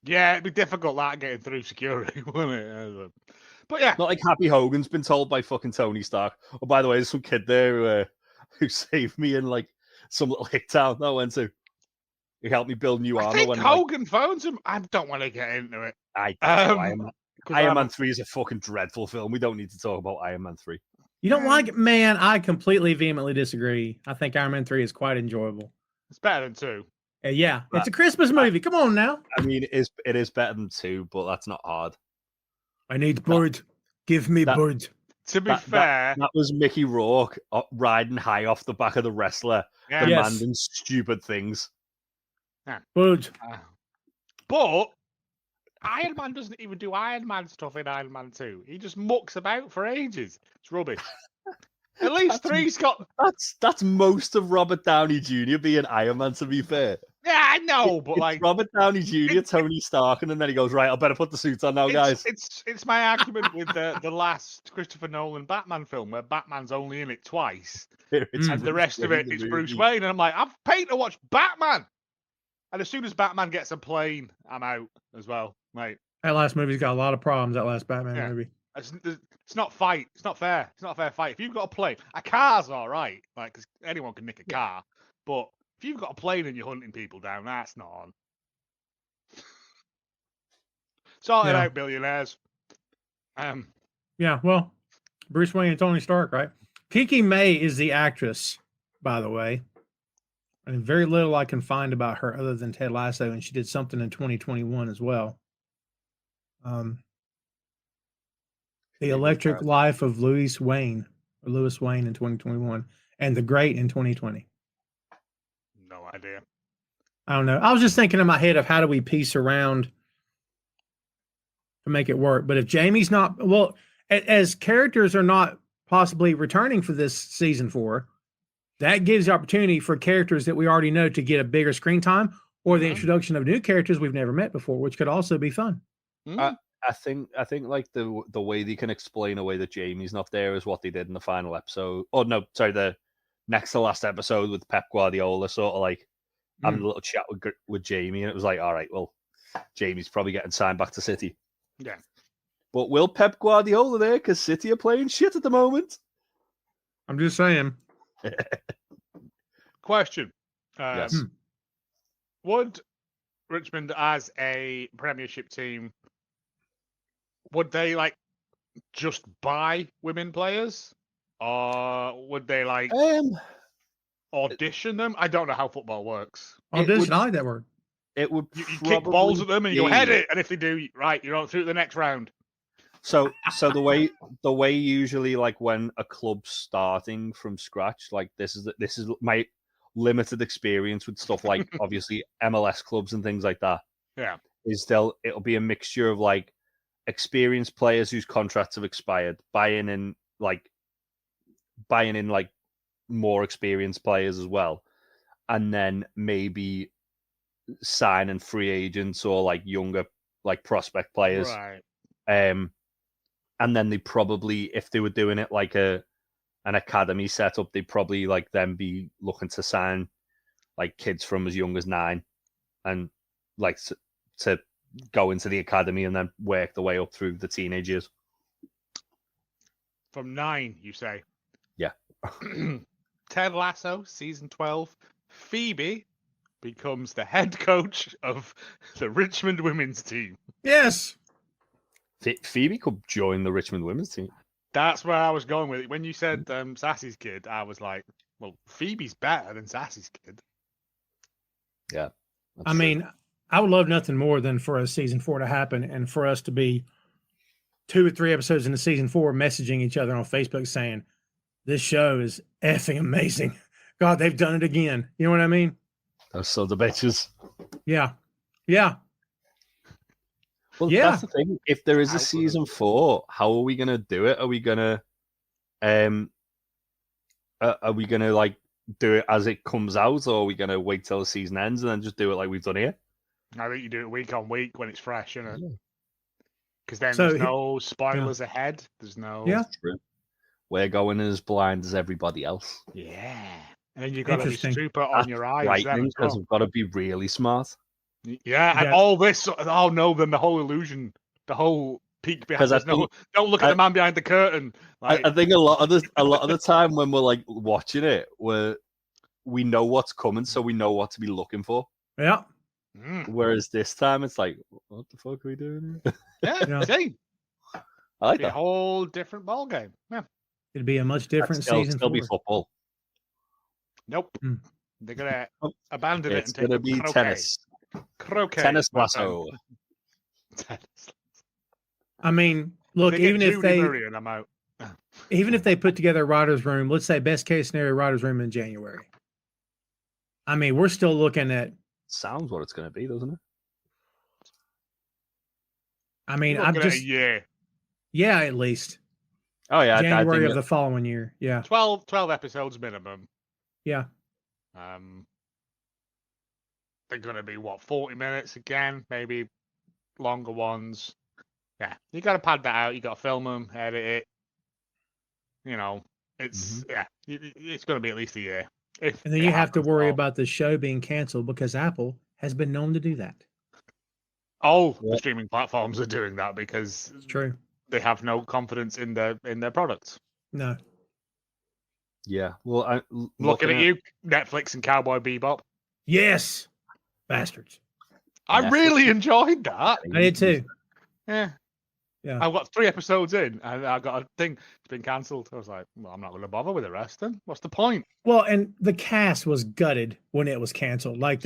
Yeah, it'd be difficult that getting through security, wouldn't it? But yeah, not like Happy Hogan's been told by fucking Tony Stark. Oh, by the way, there's some kid there who saved me in like some little hick town that I went to. He helped me build new armor. I think Hogan phones him. I don't want to get into it. Iron Man 3 is a fucking dreadful film. We don't need to talk about Iron Man 3. You don't like it? Man, I completely vehemently disagree. I think Iron Man 3 is quite enjoyable. It's better than 2. Yeah, it's a Christmas movie. Come on now. I mean, it is better than 2, but that's not hard. I need bird. Give me bird. To be fair, that was Mickey Rourke riding high off the back of the wrestler, yeah. demanding stupid things. Good. But Iron Man doesn't even do Iron Man stuff in Iron Man 2. He just mucks about for ages. It's rubbish. At least three's got. That's most of Robert Downey Jr. being Iron Man. To be fair. Yeah, I know, but it's like Robert Downey Jr., Tony Stark, and then he goes, right, I better put the suit on now, guys. It's my argument with the last Christopher Nolan Batman film where Batman's only in it twice, and the rest of it is Bruce Wayne, and I'm like, I'm paid to watch Batman. And as soon as Batman gets a plane, I'm out as well, mate. That last movie's got a lot of problems. That last Batman movie. It's not fight. It's not fair. It's not a fair fight. If you've got a plane, a car's all right, like because anyone can nick a car, but if you've got a plane and you're hunting people down, that's not on. Sort it out, billionaires. Yeah, well, Bruce Wayne and Tony Stark, right? Kiki May is the actress, by the way. And very little I can find about her other than Ted Lasso, and she did something in 2021 as well. The Electric Life of Louis Wayne in 2021, and The Great in 2020. No idea. I don't know. I was just thinking in my head of how do we piece around to make it work. But if Jamie's not, well, as characters are not possibly returning for this season 4, that gives the opportunity for characters that we already know to get a bigger screen time, or the introduction of new characters we've never met before, which could also be fun. I think like the way they can explain away that Jamie's not there is what they did in the final episode. Oh no, sorry, the next to last episode with Pep Guardiola, sort of like having a little chat with Jamie, and it was like, all right, well, Jamie's probably getting signed back to City. Yeah, but will Pep Guardiola there? Because City are playing shit at the moment. I'm just saying. Question. Yes. Would Richmond as a Premiership team, would they like just buy women players, or would they like audition them? I don't know how football works. Audition, I like that word. It would you kick balls at them and you go head it, and if they do, right, you're on through to the next round. So the way usually, like when a club's starting from scratch, like this is my limited experience with stuff like obviously MLS clubs and things like that. Yeah, is it'll be a mixture of like experienced players whose contracts have expired, buying in like more experienced players as well, and then maybe signing free agents or like younger like prospect players. Right. And then they probably, if they were doing it like an academy setup, they'd probably like then be looking to sign like kids from as young as 9 and like to go into the academy and then work the way up through the teenage years. From 9, you say? Yeah. Ted Lasso, season 12. Phoebe becomes the head coach of the Richmond women's team. Yes. Phoebe could join the Richmond women's team. That's where I was going with it. When you said Sassy's kid, I was like, well, Phoebe's better than Sassy's kid. Yeah. I mean, I would love nothing more than for a season 4 to happen and for us to be 2 or 3 episodes into season 4 messaging each other on Facebook saying, this show is effing amazing. God, they've done it again. You know what I mean? Those sons of bitches. Yeah. Yeah. Well, that's the thing. If there is a season 4, how are we going to do it? Are we going to like do it as it comes out, or are we going to wait till the season ends and then just do it like we've done here? I think you do it week on week when it's fresh, isn't it? Because then there's no spoilers ahead. There's no. Yeah, true. We're going as blind as everybody else. Yeah, and then you've got to be super on your eyes. Right, because we've got to be really smart. Yeah, and all this. Oh no, then the whole illusion, the whole peek behind. Don't look at the man behind the curtain. Like, I think a lot of the time when we're like watching it, we know what's coming, so we know what to be looking for. Yeah. Whereas this time it's like, what the fuck are we doing here? Yeah. See, I like that. A whole different ball game. Yeah, it'd be a much different season. Still be football. Nope, they're gonna abandon it. It's gonna be tennis. Croquet. Tennis lasso. I mean, look, even if Judy Murray and I'm out. Even if they put together a writer's room, let's say best case scenario writer's room in January. I mean, we're still looking at. Sounds what it's going to be, doesn't it? I mean, You're I'm looking at just. a year. Yeah, at least. Oh, yeah. January I of the following year. Yeah. 12 episodes minimum. Yeah. They're going to be, 40 minutes again? Maybe longer ones. Yeah. You got to pad that out. You got to film them, edit it. You know, it's, it's going to be at least a year. And then you have to worry about the show being canceled because Apple has been known to do that. All the streaming platforms are doing that because It's true. they have no confidence in their products. No. Yeah. Well, Looking at you, Netflix and Cowboy Bebop. Yes. Bastards. I really enjoyed that. I did too. Yeah. Yeah. I've got 3 episodes in and I got a thing. It's been cancelled. I was like, well, I'm not going to bother with the rest then. What's the point? Well, and the cast was gutted when it was canceled. Like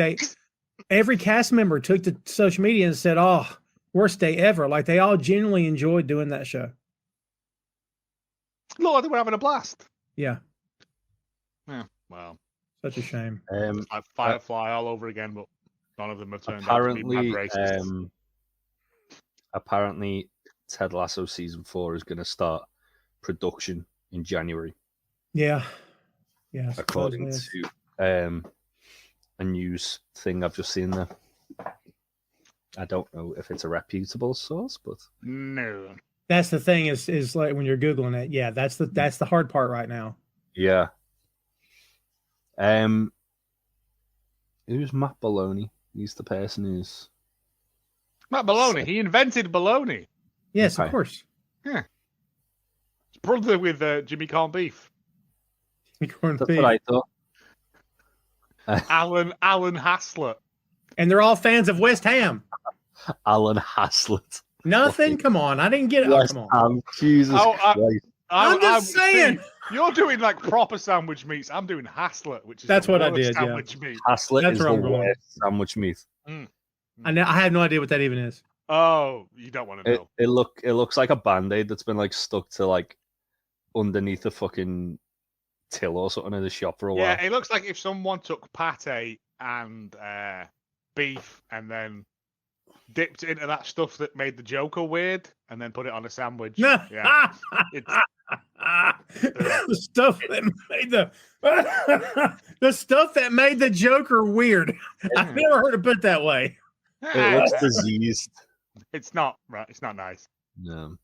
every cast member took to social media and said, "Oh, worst day ever." Like they all genuinely enjoyed doing that show. Look, they were having a blast. Yeah. Yeah. Well, such a shame. It's like Firefly all over again, but none of them have turned out to be mad racists. Apparently, Ted Lasso season 4 is going to start production in January. Yeah. Yeah. According to a news thing I've just seen there. I don't know if it's a reputable source, but no. That's the thing is like when you're Googling it. Yeah, that's the hard part right now. Yeah. Who's Matt Maloney? He's the person who's Matt Maloney. He invented bologna. Yes, Okay. of course. Yeah. His brother with Jimmy Corned Beef. Corned That's beef. what I thought. Alan Haslett. And they're all fans of West Ham. Alan Haslett. Nothing. Come on. I didn't get it. West Come on. Ham. Jesus Christ. I'm just saying. You're doing like proper sandwich meats. I'm doing Haslett, which is That's the what I worst did, yeah. sandwich meat. Haslett That's is where the I'm going. worst sandwich meat. I have no idea what that even is. Oh, you don't want to know. It looks like a band-aid that's been like stuck to like underneath a fucking till or something in the shop for a while. Yeah, it looks like if someone took pate and beef and then dipped it into that stuff that made the Joker weird and then put it on a sandwich. Yeah. The stuff that made the stuff that made the Joker weird. I've never heard it put that way. It looks diseased. It's not right. It's not nice. No.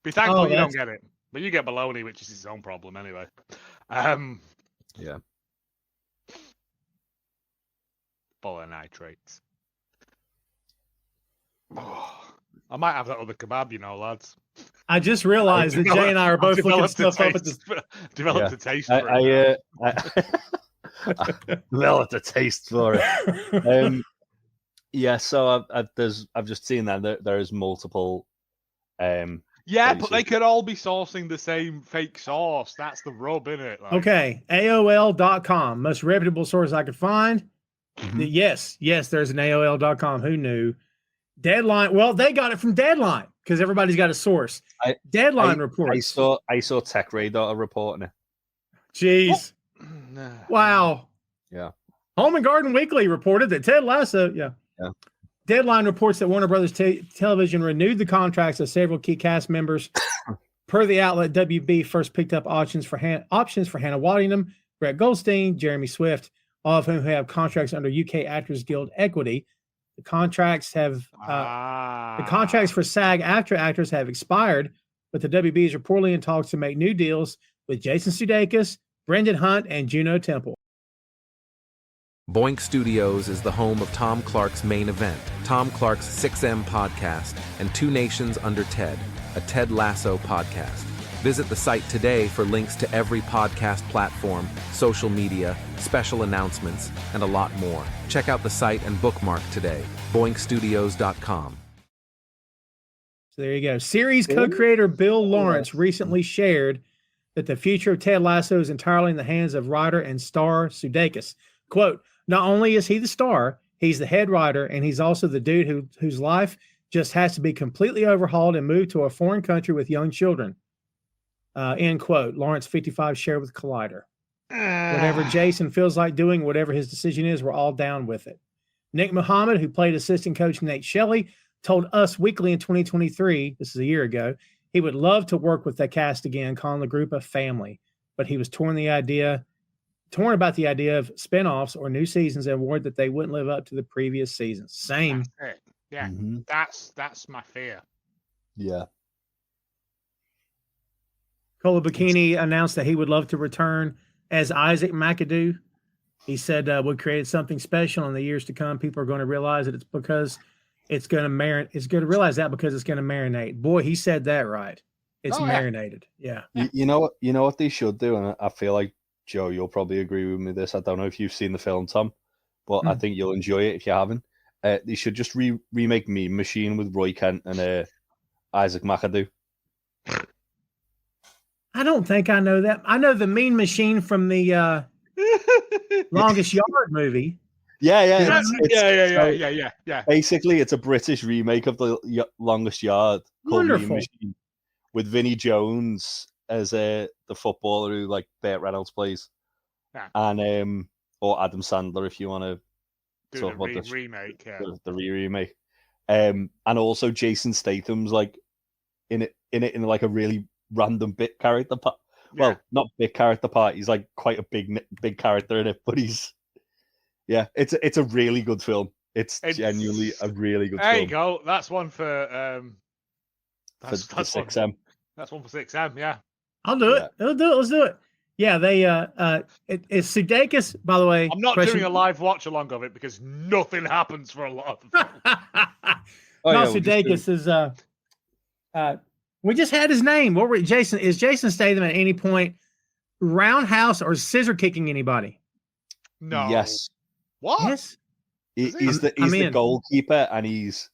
Be thankful you don't that's- get it, but you get bologna, which is its own problem anyway. Yeah. Full of nitrates. I might have that other kebab, you know, lads. I just realized that Jay and I are both looking stuff up at the. Developed a taste for it. I developed a taste for it. Yeah, so I've just seen that there is multiple. Yeah, but they could all be sourcing the same fake sauce. That's the rub, innit? Like, Okay, AOL.com, most reputable source I could find. Mhm. Yes, there's an AOL.com. Who knew? Deadline. Well, they got it from Deadline because everybody's got a source. Deadline reports. I saw Tech Radar reporting it. Jeez. Wow. Yeah. Home and Garden Weekly reported that Ted Lasso. Yeah. Deadline reports that Warner Brothers Television renewed the contracts of several key cast members. Per the outlet, WB first picked up options for Hannah Waddingham, Brett Goldstein, Jeremy Swift, all of whom have contracts under UK Actors Guild Equity. The contracts for SAG-AFTRA actors have expired, but the WB is reportedly in talks to make new deals with Jason Sudeikis, Brendan Hunt, and Juno Temple. Boink Studios is the home of Tom Clark's Main Event, Tom Clark's 6M podcast, and Two Nations Under Ted, a Ted Lasso podcast. Visit the site today for links to every podcast platform, social media, special announcements, and a lot more. Check out the site and bookmark today, boinkstudios.com. So there you go. Series co-creator Bill Lawrence recently shared that the future of Ted Lasso is entirely in the hands of writer and star Sudeikis. Quote, not only is he the star, he's the head writer, and he's also the dude whose life just has to be completely overhauled and moved to a foreign country with young children. End quote. Lawrence 55 shared with Collider. Whatever Jason feels like doing, whatever his decision is, we're all down with it. Nick Muhammad, who played assistant coach Nate Shelley, told Us Weekly in 2023, this is a year ago, he would love to work with the cast again, calling the group a family, but he was torn about the idea of spinoffs or new seasons and worried that they wouldn't live up to the previous seasons. Same. That's it. Yeah, Mm-hmm. that's my fear. Yeah. Cola Bikini announced that he would love to return as Isaac McAdoo. He said, we created something special in the years to come. People are going to realize that it's because it's going to marinate. It's going to realize that because it's going to marinate. Boy, he said that right. It's marinated. Yeah. You know what they should do, and I feel like, Joe, you'll probably agree with me this. I don't know if you've seen the film, Tom, but I think you'll enjoy it if you haven't. They should just remake Meme Machine with Roy Kent and Isaac McAdoo. I don't think I know that. I know the Mean Machine from the Longest Yard movie. Yeah. Yeah. Basically, it's a British remake of the Longest Yard called Meme Wonderful. Machine with Vinnie Jones as the footballer who like Burt Reynolds plays, and or Adam Sandler if you want to Do talk about the remake. Yeah. the remake, and also Jason Statham's like in it in like a really random bit character part. Well, not bit character part. He's like quite a big character in it, but it's a really good film. It's genuinely a really good film. There you go. That's one for for 6M. That's one for 6M. Yeah. I'll do it. Yeah. Let's do it. Yeah, they it's Sudeikis, by the way. I'm not doing a live watch along of it because nothing happens for a lot of the film. Sudeikis is we just had his name. What were Jason? Is Jason Statham at any point roundhouse or scissor kicking anybody? No. Yes. What? Yes. He's the goalkeeper, and he's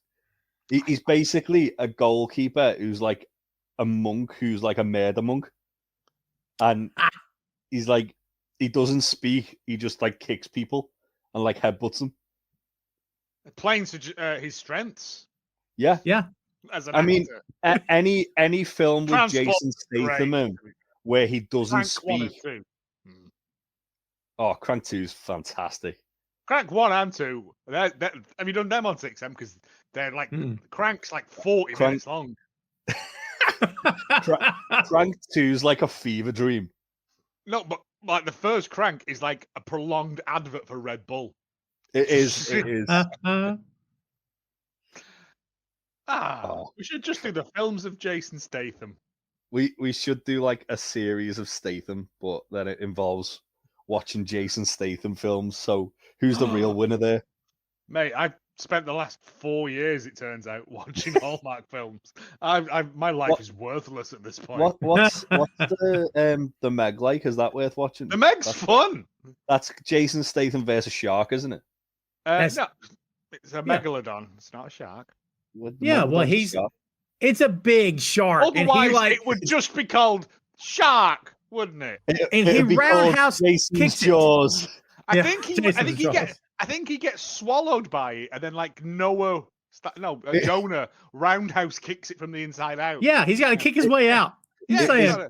basically a goalkeeper who's like a monk who's like a murder monk, and he's like he doesn't speak. He just like kicks people and like headbutts them. Playing to his strengths. Yeah. As an I mean, actor. any film with Transport Jason Statham in where he doesn't Crank 1 and speak. 2. Oh, Crank 2 is fantastic. Crank 1 and 2. Have you done them on 6M? Because they're like Crank's like 40 minutes long. Crank 2 is like a fever dream. No, but like the first Crank is like a prolonged advert for Red Bull. It is. We should just do the films of Jason Statham. We should do like a series of Statham, but then it involves watching Jason Statham films. So who's the real winner there? Mate, I've spent the last 4 years, it turns out, watching Hallmark films. My life is worthless at this point. What's the Meg like? Is that worth watching? The Meg's fun. That's Jason Statham versus Shark, isn't it? No, it's a megalodon. It's not a shark. It's a big shark. Otherwise, and it would just be called Shark, wouldn't it? And he roundhouse Jason's Jaws. I think he gets swallowed by it, and then like Jonah roundhouse kicks it from the inside out. Yeah, he's got to kick his way out. Yeah.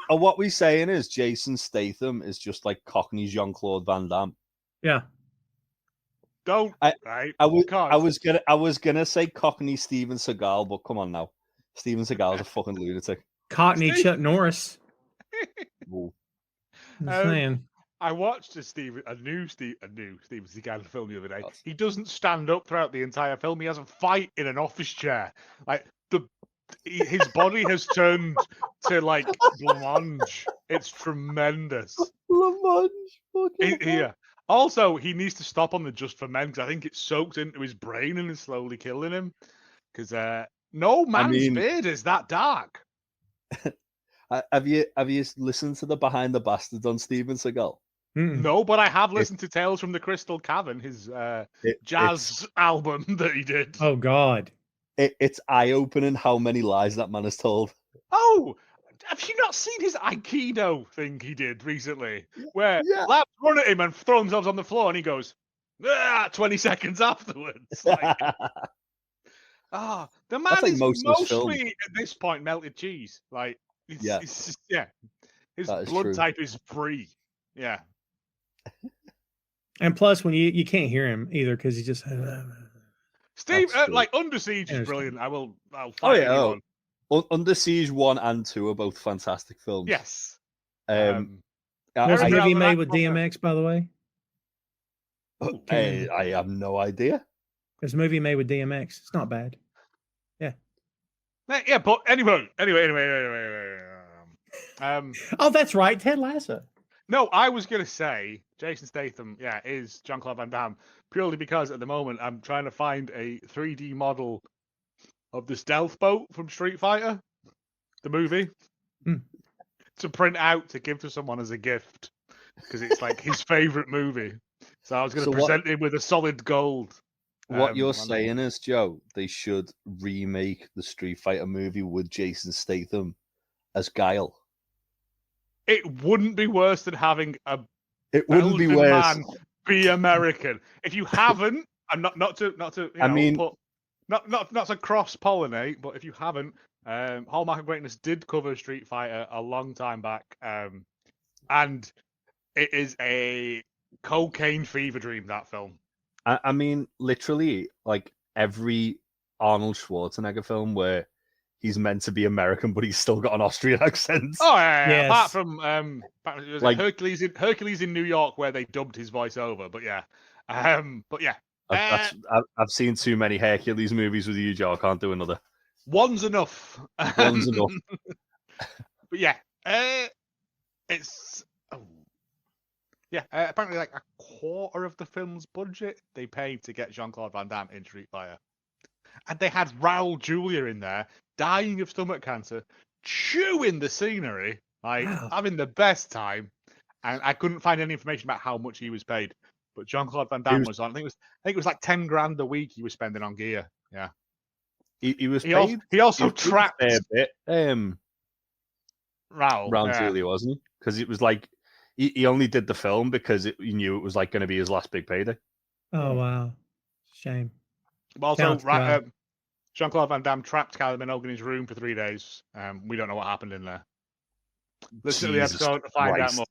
What we're saying is Jason Statham is just like Cockney Jean-Claude Van Damme. Yeah. I was gonna say Cockney Steven Seagal, but come on now, Steven Seagal is a fucking lunatic. Cockney Chuck Norris. I watched a new Steven Seagal film the other day. He doesn't stand up throughout the entire film. He has a fight in an office chair. Like his body has turned to like blancmange. It's tremendous. Blancmange. Yeah. Also, he needs to stop on the Just for Men because I think it soaks into his brain and is slowly killing him. Because no man's beard is that dark. Have you listened to the Behind the Bastards on Steven Seagal? No, but I have listened to Tales from the Crystal Cavern, his jazz album that he did. Oh God, it's eye-opening how many lies that man has told. Oh. Have you not seen his Aikido thing he did recently? Where laps run at him and throw themselves on the floor and he goes, 20 seconds afterwards. Like, the man is mostly, at this point, melted cheese. Like, Yeah. It's just, yeah. His That is blood true. type is free. Yeah. And plus, when you can't hear him either because he just. Steve, That's true. like Under Siege is Understand. brilliant. I'll Oh fight yeah. anyone. Under Siege 1 and 2 are both fantastic films. Yes. Um, What was the Eric movie Brown, made that with one, DMX, by the way? I have no idea. There's a movie made with DMX. It's not bad. Yeah, but anyway. Oh, that's right, Ted Lasso. No, I was gonna say Jason Statham, is Jean-Claude Van Damme, purely because at the moment I'm trying to find a 3D model of the stealth boat from Street Fighter, the movie, to print out to give to someone as a gift because it's like his favorite movie. So I was going to present him with a solid gold. What you're saying is, Joe, they should remake the Street Fighter movie with Jason Statham as Guile. It wouldn't be worse than having a It wouldn't be Belgian worse. man be American. If you haven't, and not to not to cross pollinate, but if you haven't, Hallmark of Greatness did cover Street Fighter a long time back, and it is a cocaine fever dream. That film. I mean, literally, like every Arnold Schwarzenegger film where he's meant to be American, but he's still got an Austrian accent. Oh yeah, Yes. apart from was it Like- Hercules in New York where they dubbed his voice over, but yeah, I've seen too many Hercules movies with you, Joe. I can't do another. one's enough. One's enough. But yeah, it's apparently like a quarter of the film's budget they paid to get Jean-Claude Van Damme in Street Fighter, and they had Raul Julia in there dying of stomach cancer, chewing the scenery, like having the best time, and I couldn't find any information about how much he was paid. But Jean-Claude Van Damme was on. I think it was like 10 grand a week he was spending on gear. Yeah, He was he paid. he also he was paid trapped a fair bit. Raul. Round yeah. Julia, wasn't he? Because it was like he only did the film because he knew it was like going to be his last big payday. Oh wow, shame. But also, Counts, wow. Jean-Claude Van Damme trapped Kylie Minogue in his room for 3 days. We don't know what happened in there. Listen to the Jesus episode to find out Christ. more.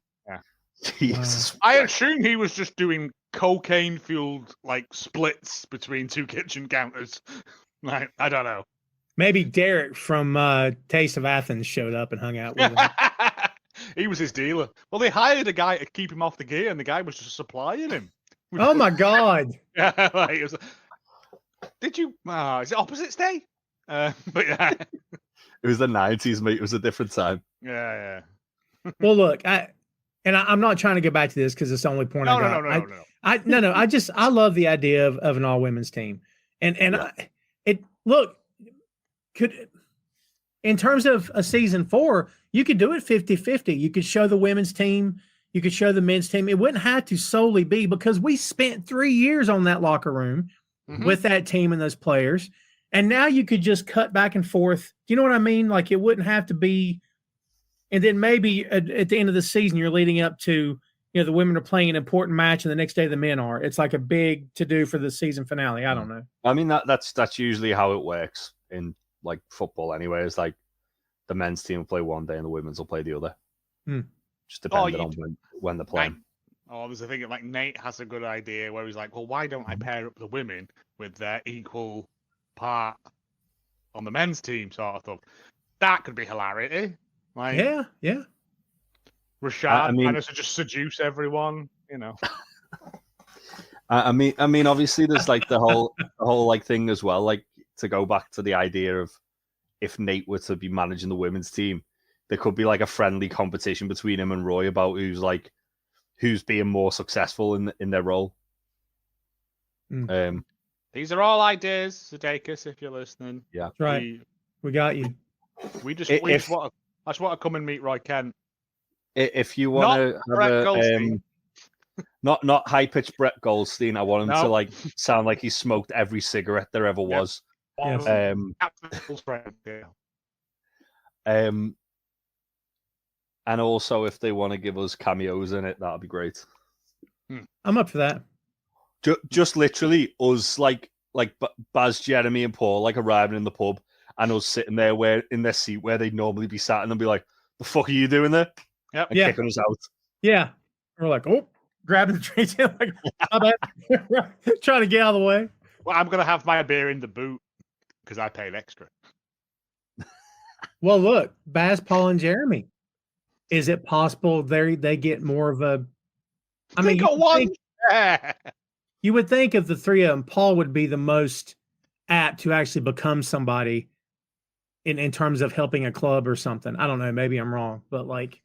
Jesus. I assume he was just doing cocaine-fueled like splits between 2 kitchen counters. Like, I don't know. Maybe Derek from Taste of Athens showed up and hung out with him. He was his dealer. Well, they hired a guy to keep him off the gear, and the guy was just supplying him. Oh my God! Yeah, like, it was. Did you? Is it Opposites Day? But yeah, It was the 90s, mate. It was a different time. yeah. Well, look, I'm not trying to go back to this because it's the only point No, I got. no. I love the idea of an all women's team, and could in terms of a season 4, you could do it 50-50. You could show the women's team, you could show the men's team. It wouldn't have to solely be because we spent 3 years on that locker room with that team and those players, and now you could just cut back and forth. Do you know what I mean? Like it wouldn't have to be. And then maybe at the end of the season, you're leading up to, the women are playing an important match, and the next day the men are. It's like a big to do for the season finale. I don't know. I mean, that's usually how it works in like football anyway. It's like the men's team will play one day and the women's will play the other. Just depending on when they're playing. There's a thing like Nate has a good idea where he's like, well, why don't I pair up the women with their equal part on the men's team, sort of stuff. That could be hilarity. Like, yeah. Rashad managed to just seduce everyone, I mean, obviously, there's like the whole like thing as well. Like to go back to the idea of if Nate were to be managing the women's team, there could be like a friendly competition between him and Roy about who's being more successful in their role. These are all ideas, Sudeikis, if you're listening. Yeah, that's right. We got you. We just want to come and meet Roy Kent. If you want to have not high pitched Brett Goldstein, I want him to like sound like he smoked every cigarette there ever was. Yes. And also if they want to give us cameos in it, that'd be great. I'm up for that. Just literally us like Baz, Jeremy, and Paul like arriving in the pub, and us sitting there where in their seat where they'd normally be sat, and they'll be like, "The fuck are you doing there?" Yep. And kicking us out. Yeah. We're like, oh, grabbing the drinks. Like, my bad. Trying to get out of the way. Well, I'm gonna have my beer in the boot because I paid extra. Well, look, Baz, Paul, and Jeremy. Is it possible they get more of a? I mean, got one. You would think of the three of them, Paul would be the most apt to actually become somebody in terms of helping a club or something. I don't know. Maybe I'm wrong, but like,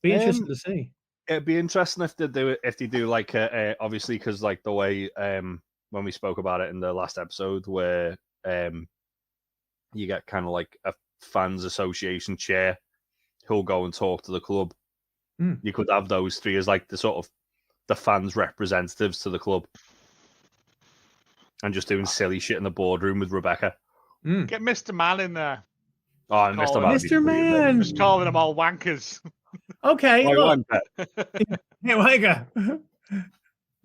be interested to see. It'd be interesting if they do it. If they do like obviously because like the way when we spoke about it in the last episode where you get kind of like a fans association chair who'll go and talk to the club. You could have those three as like the sort of the fans representatives to the club and just doing silly shit in the boardroom with Rebecca. Get Mr. Man in there. Oh, and Mr. Man. Mr. Man. Just calling them all wankers. Okay. I Look. want that. Hey, Wanker.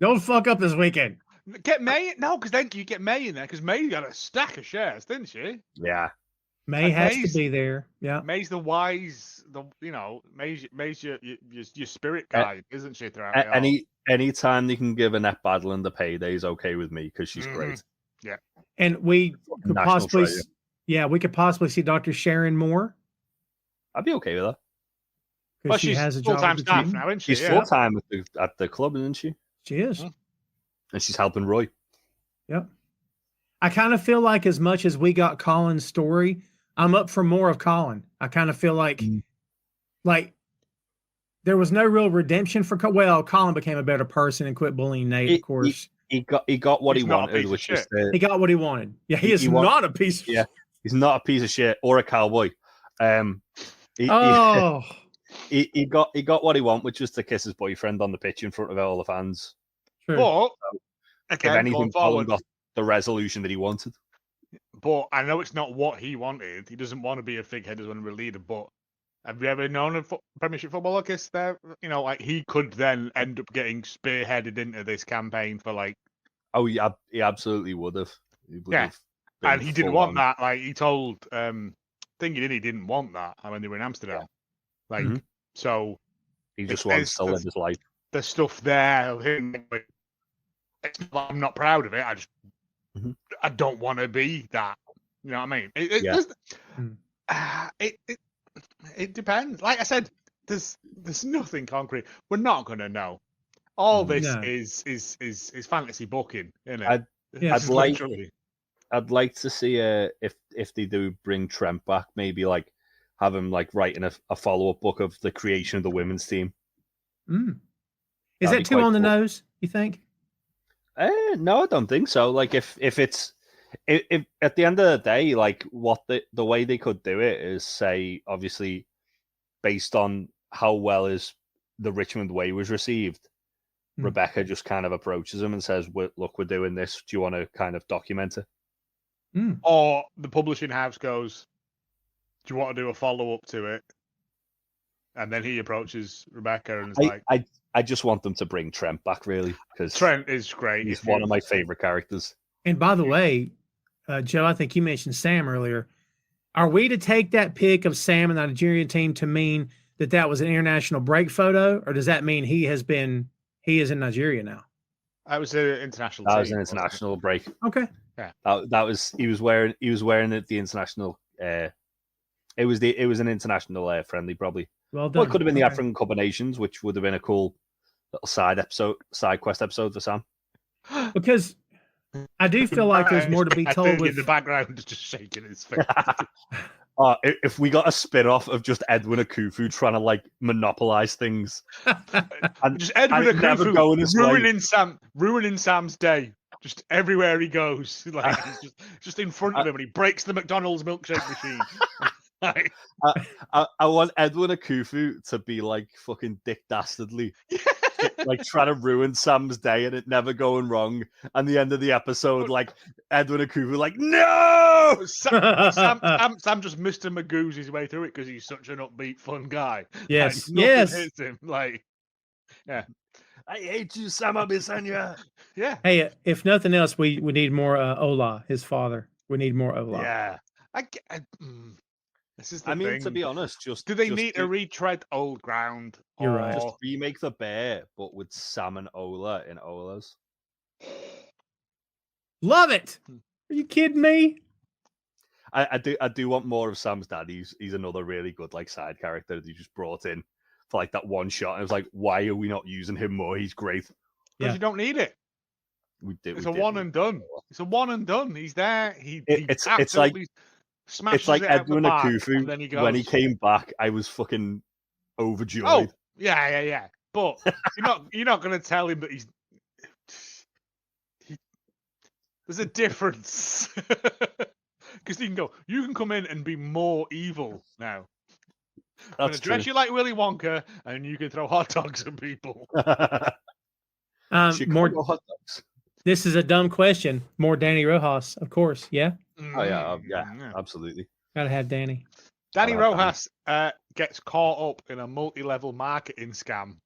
Don't fuck up this weekend. Get May. No, because then you get May in there because May got a stack of shares, didn't she? Yeah. May has to be there. Yeah. May's the wise, May's your spirit guide, isn't she? Throughout it all? Any time they can give Annette Badland the payday is okay with me because she's great. Yeah. And we could National possibly, treasure. we could possibly see Dr. Sharon Moore. I'd be okay with that. Well, She she's has a job full-time with the staff team. now, isn't she? She's full time at the club, isn't she? She is. And she's helping Roy. Yep. I kind of feel like as much as we got Colin's story, I'm up for more of Colin. I kind of feel like there was no real redemption for Colin became a better person and quit bullying Nate, of course. He got what he wanted, which is he got what he wanted. Yeah, he is not a piece of shit. He's not a piece of shit or a cowboy. He got what he wanted, which was to kiss his boyfriend on the pitch in front of all the fans. True. But if anything, Colin got the resolution that he wanted. But I know it's not what he wanted. He doesn't want to be a figurehead as one of the leader. But have you ever known a Premiership footballer kiss there? Like he could then end up getting spearheaded into this campaign for like. Oh yeah, he absolutely would have. And he didn't want that. Like he told he didn't want that when they were in Amsterdam. So he just wants to live his life. The stuff there, it's not like I'm not proud of it. I just I don't want to be that. You know what I mean? It depends. Like I said, there's nothing concrete. We're not going to know. All this is fantasy booking, isn't it? I'd like to see if they do bring Trent back, maybe like have him like writing a follow-up book of the creation of the women's team. Is that too on the nose, you think? No, I don't think so. Like if at the end of the day, like what the way they could do it is say, obviously, based on how well is the Richmond Way was received, Rebecca just kind of approaches him and says, "Look, we're doing this. Do you want to kind of document it?" Or the publishing house goes, "Do you want to do a follow-up to it?" And then he approaches Rebecca and is I just want them to bring Trent back, really, because Trent is great. He's one of my favorite characters. And by the way, Joe, I think you mentioned Sam earlier. Are we to take that pic of Sam and the Nigerian team to mean that was an international break photo, or does that mean he is in Nigeria now? That was an international. That was an international break. Okay. Yeah. That was he was wearing the international. It was an international friendly probably. Well done. Well, it could have been the African Cup of Nations, which would have been a cool little side quest episode for Sam. Because I do feel like there's more to be told. In the background, just shaking his face. If we got a spin-off of just Edwin Akufu trying to like monopolize things, and just Edwin Akufu ruining Sam's day, just everywhere he goes, like he's just in front of him, and he breaks the McDonald's milkshake machine. I want Edwin Akufu to be like fucking Dick Dastardly, like trying to ruin Sam's day and it never going wrong. And the end of the episode, like Edwin Akufu, like no. Sam just Mr. Magoo's his way through it because he's such an upbeat, fun guy. Yes, like, yes. Hits him. Like, yeah. I hate you, Sam Abisanya. Yeah. Hey, if nothing else, we need more Ola, his father. We need more Ola. Yeah. This is the I mean, thing. to be honest, Do they need to retread old ground? You're right. Just remake the bear, but with Sam and Ola in Ola's. Love it. Are you kidding me? I do want more of Sam's dad. He's another really good like side character that you just brought in for like that one shot. And I was like, why are we not using him more? He's great. Because you don't need it. It's a one and done. It's a one and done. He's there. It's like smashes it out Edwin the park, Akufu. and then he goes. When he came back, I was fucking overjoyed. Oh, yeah. But you're not going to tell him that he's. There's a difference. Because you can come in and be more evil now. I'm going to dress you like Willy Wonka, and you can throw hot dogs at people. More hot dogs. This is a dumb question. More Danny Rojas, of course. Yeah. Oh yeah, absolutely. Gotta have Danny. Danny Rojas gets caught up in a multi-level marketing scam,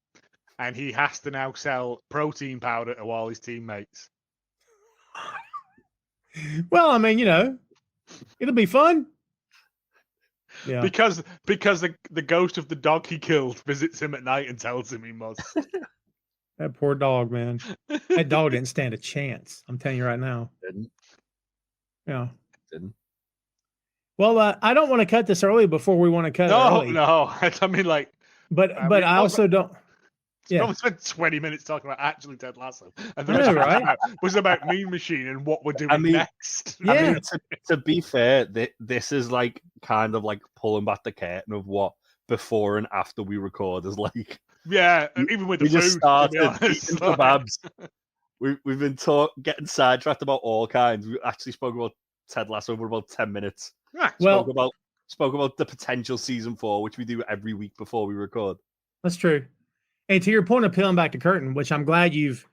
and he has to now sell protein powder to all his teammates. Well, I mean, it'll be fun. Yeah. Because the ghost of the dog he killed visits him at night and tells him he must. That poor dog, man. That dog didn't stand a chance. I'm telling you right now. Didn't. Yeah. Didn't. Well, I don't want to cut this early before we want to cut it early. No. I mean, like. But I also don't. Yeah. Probably spent 20 minutes talking about actually Ted Lasso. And the Yeah, rest right? was about Mean Machine and what we're doing next. Yeah. I mean, to be fair, this is like kind of like pulling back the curtain of what before and after we record is like. Yeah, even with the food. We just started eating kebabs. We've been getting sidetracked about all kinds. We actually spoke about Ted Lasso for about 10 minutes. Yeah. Spoke about the potential season 4, which we do every week before we record. That's true. And to your point of peeling back the curtain, which I'm glad you've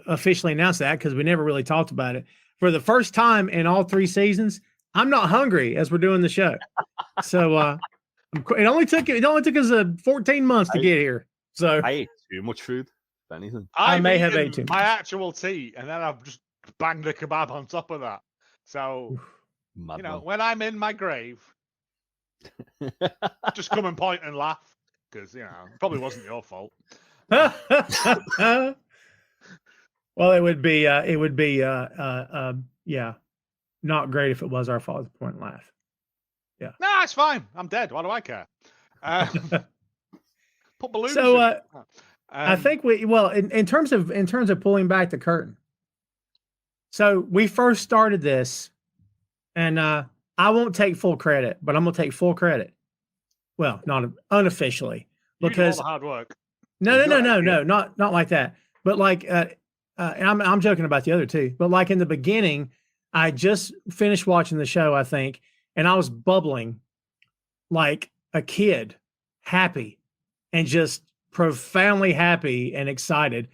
officially announced that because we never really talked about it. For the first time in all 3 seasons, I'm not hungry as we're doing the show. So it only took us 14 months to get here. So I ate too much food, if anything. I may have ate too much. My actual tea, and then I've just banged a kebab on top of that. So, when I'm in my grave, just come and point and laugh because it probably wasn't your fault. Well, it would be not great if it was our fault to point and laugh. Yeah. No, it's fine. I'm dead. Why do I care? Put balloons. So I think in terms of pulling back the curtain. So we first started this, and I won't take full credit, but I'm gonna take full credit. Well, not unofficially, because all the hard work. No, not like that. But like, I'm joking about the other two. But like in the beginning, I just finished watching the show, I think, and I was bubbling like a kid, happy, and just profoundly happy and excited.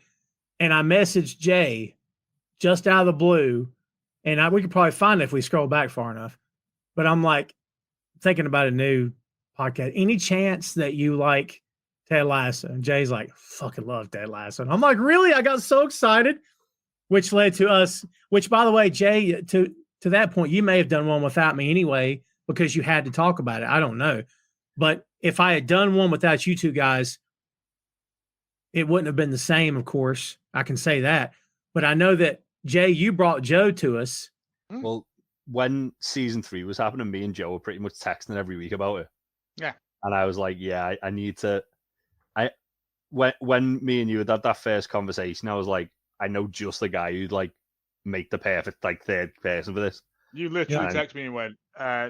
And I messaged Jay just out of the blue, and we could probably find it if we scroll back far enough. But I'm like thinking about a new podcast. Any chance that you like Ted Lasso? And Jay's like, fucking love Ted Lasso. And I'm like, really? I got so excited, which led to us, which by the way, Jay, to that point, you may have done one without me anyway, because you had to talk about it. I don't know. But if I had done one without you two guys, it wouldn't have been the same, of course. I can say that. But I know that, Jay, you brought Joe to us. Well, when season 3 was happening, me and Joe were pretty much texting every week about it. Yeah. And I was like, yeah, I need to. When me and you had that first conversation, I was like, I know just the guy who'd like make the perfect like third person for this. You literally texted me and went,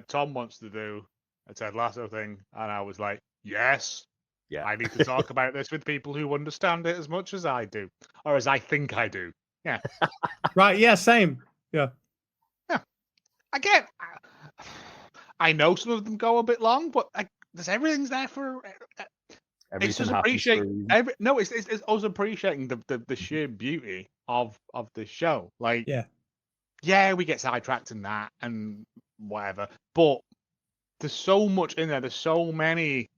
Tom wants to do a Ted Lasso thing. And I was like, yes. Yeah. I need to talk about this with people who understand it as much as I do. Or as I think I do. Yeah. Right. Yeah. Same. Yeah. Yeah. Again, I know some of them go a bit long, but everything's there for. It's just appreciating. It's also appreciating the sheer beauty of the show. Like, yeah, we get sidetracked in that and whatever, but there's so much in there. There's so many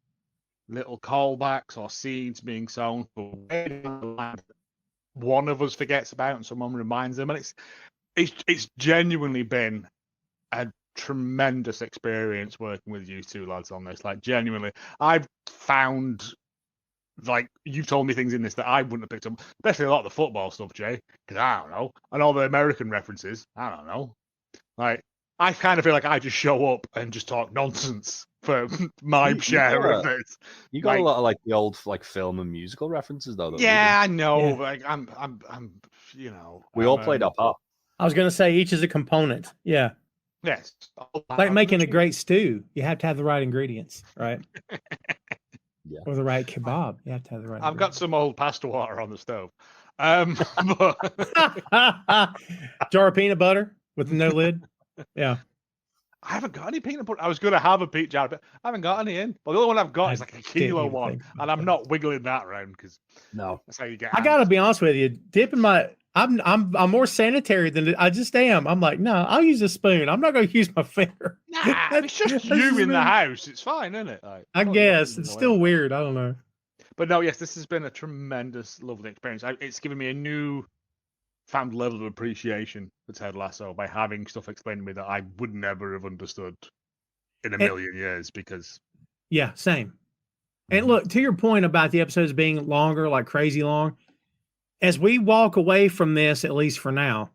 little callbacks or seeds being sown for one of us forgets about and someone reminds them, and it's genuinely been a tremendous experience working with you two lads on this. Like, genuinely, I've found, like, you've told me things in this that I wouldn't have picked up, especially a lot of the football stuff, Jay, because I don't know, and all the American references, I don't know. Like, I kind of feel like I just show up and just talk nonsense for my share of it. You got a lot of like the old like film and musical references though. Yeah, I know. Yeah. Like I'm, you know. We all played our part. I was going to say each is a component. Yeah. Yes. Like making a great stew, you have to have the right ingredients, right? Yeah. Or the right kebab. You have to have the right. I've got some old pasta water on the stove. Jar of peanut butter with no lid. Yeah. I haven't got any peanut butter. I was going to have a peanut jar, but I haven't got any in. But the only one I've got is like a kilo one, and I'm not wiggling that around because that's how you get. I got to be honest with you. Dipping my, I'm more sanitary than I just am. I'm like, no, I'll use a spoon. I'm not going to use my finger. Nah, it's just you in the house. It's fine, isn't it? Like, I guess it's still weird. I don't know. But no, yes, this has been a tremendous, lovely experience. It's given me a new found level of appreciation for Ted Lasso by having stuff explained to me that I would never have understood in a million years because... Yeah, same. And look, to your point about the episodes being longer, like crazy long, as we walk away from this, at least for now,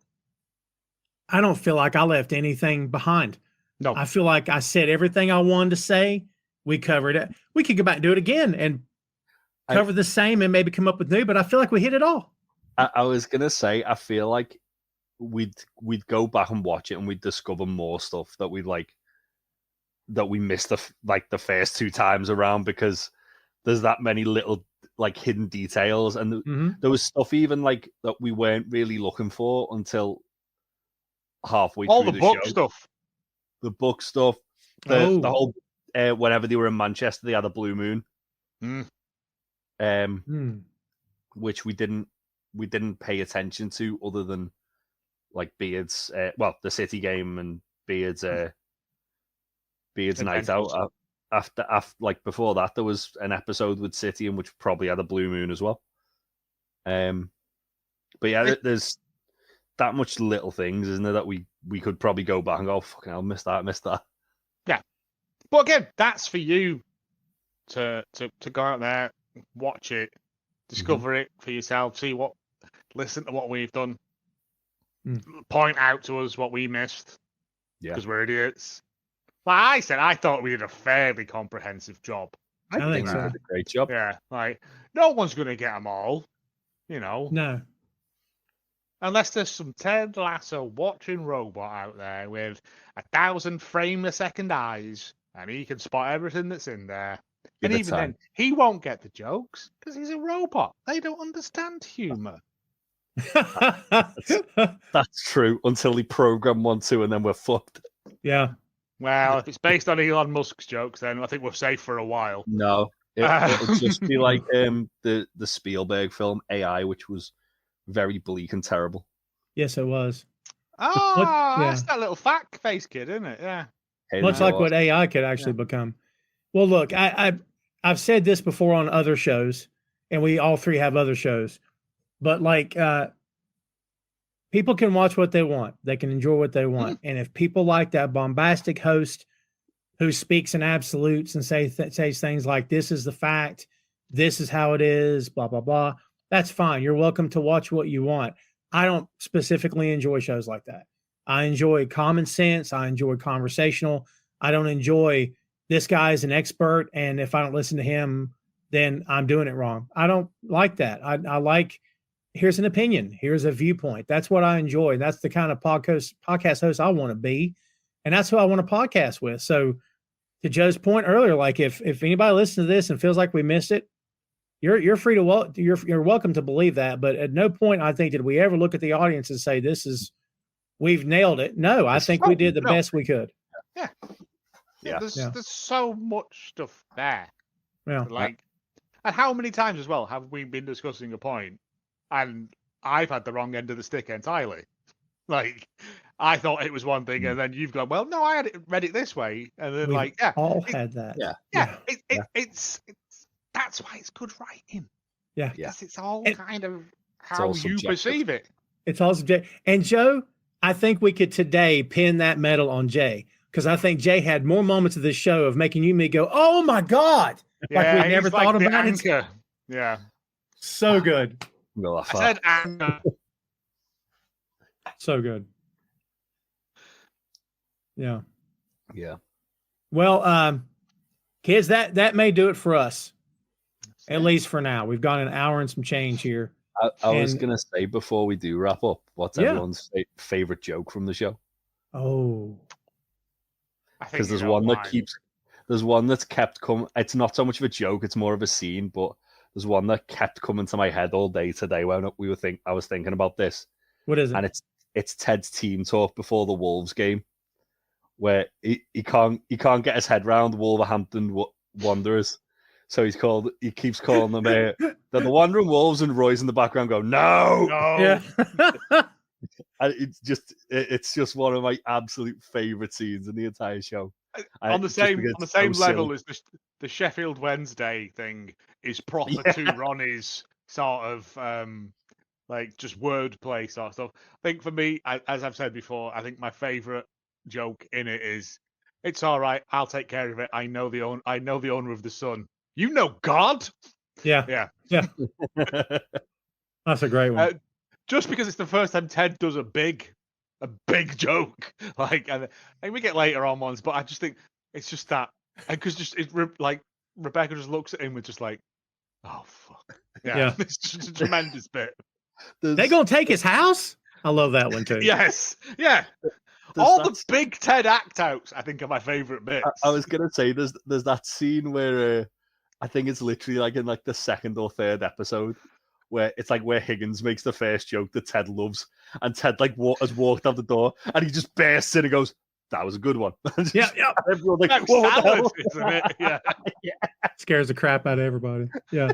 I don't feel like I left anything behind. No. I feel like I said everything I wanted to say. We covered it. We could go back and do it again and cover the same and maybe come up with new, but I feel like we hit it all. I was gonna say, I feel like we'd go back and watch it and we'd discover more stuff that we missed the first two times around because there's that many little like hidden details and there was stuff even like that we weren't really looking for until halfway all through the show. The book stuff, the whole whenever they were in Manchester, they had a blue moon, which we didn't pay attention to other than like Beard's the City game and Beard's night out. After like before that there was an episode with City in which probably had a blue moon as well. But yeah, there's that much little things, isn't there, that we could probably go back and go, fucking hell, missed that. Yeah. But again, that's for you to go out there, watch it, discover it for yourself, listen to what we've done, point out to us what we missed, because we're idiots. Like I said, I thought we did a fairly comprehensive job. I think we did a great job. Yeah, like no one's going to get them all, you know. No. Unless there's some Ted Lasso watching robot out there with 1,000 frame-a-second eyes, and he can spot everything that's in there. And even then, he won't get the jokes because he's a robot. They don't understand humor. That's true until he program 1, 2, and then we're fucked. Yeah. Well, if it's based on Elon Musk's jokes, then I think we're safe for a while. No, it'll just be like the Spielberg film AI, which was very bleak and terrible. Yes, it was. Oh, that's that little fat face kid, isn't it? Yeah. Much like what AI could actually become. Well, look, I've said this before on other shows, and we all three have other shows, but like people can watch what they want. They can enjoy what they want. And if people like that bombastic host who speaks in absolutes and says things like, this is the fact, this is how it is, blah, blah, blah, that's fine. You're welcome to watch what you want. I don't specifically enjoy shows like that. I enjoy common sense. I enjoy conversational. I don't enjoy this guy is an expert, and if I don't listen to him, then I'm doing it wrong. I don't like that. I like, here's an opinion. Here's a viewpoint. That's what I enjoy. That's the kind of podcast host I want to be, and that's who I want to podcast with. So to Joe's point earlier, like if anybody listens to this and feels like we missed it, you're free to you're welcome to believe that. But at no point, I think, did we ever look at the audience and say we've nailed it. No, I think we did the best we could. Yeah. There's so much stuff there. Yeah. Like, and how many times as well have we been discussing a point and I've had the wrong end of the stick entirely? Like, I thought it was one thing, and then you've gone, well, no, I read it this way, and then We've all had that. It's that's why it's good writing. Yeah, because it's all kind of how you perceive it. It's all subjective. And Joe, I think we could today pin that medal on Jay. because I think Jay had more moments of this show of making you and me go, "Oh my God!" Like we never thought about it. Yeah, so good, I said anchor. so good. Yeah. Well, kids, that may do it for us, at least for now. We've got an hour and some change here. I was gonna say before we do wrap up, what's everyone's favorite joke from the show? Oh, because there's one that's kept coming. It's not so much of a joke; it's more of a scene. But there's one that kept coming to my head all day today when I was thinking about this. What is it? And it's Ted's team talk before the Wolves game, where he can't get his head round Wolverhampton Wanderers. So he keeps calling them they're the Wandering Wolves, and Roy's in the background going, no. Yeah. And it's just one of my absolute favorite scenes in the entire show. On the same level as the Sheffield Wednesday thing is proper to Ronnie's sort of like just wordplay sort of stuff. I think for me, as I've said before, I think my favorite joke in it is, "It's all right, I'll take care of it. I know the owner of the Sun. You know God." Yeah. That's a great one. Just because it's the first time Ted does a big joke, like, and we get later on ones, but I just think it's just that, because like Rebecca just looks at him with just like, oh fuck, yeah. It's just a tremendous bit. They gonna take his house? I love that one too. Yes, yeah. All the big Ted act outs, I think, are my favorite bits. I was gonna say there's that scene where I think it's literally like in like the second or third episode, where it's like where Higgins makes the first joke that Ted loves, and Ted like has walked out the door and he just bursts in and goes, "That was a good one." Yeah. Everyone's like, "Whoa, what the hell?" Isn't it? Yeah. Scares the crap out of everybody. Yeah.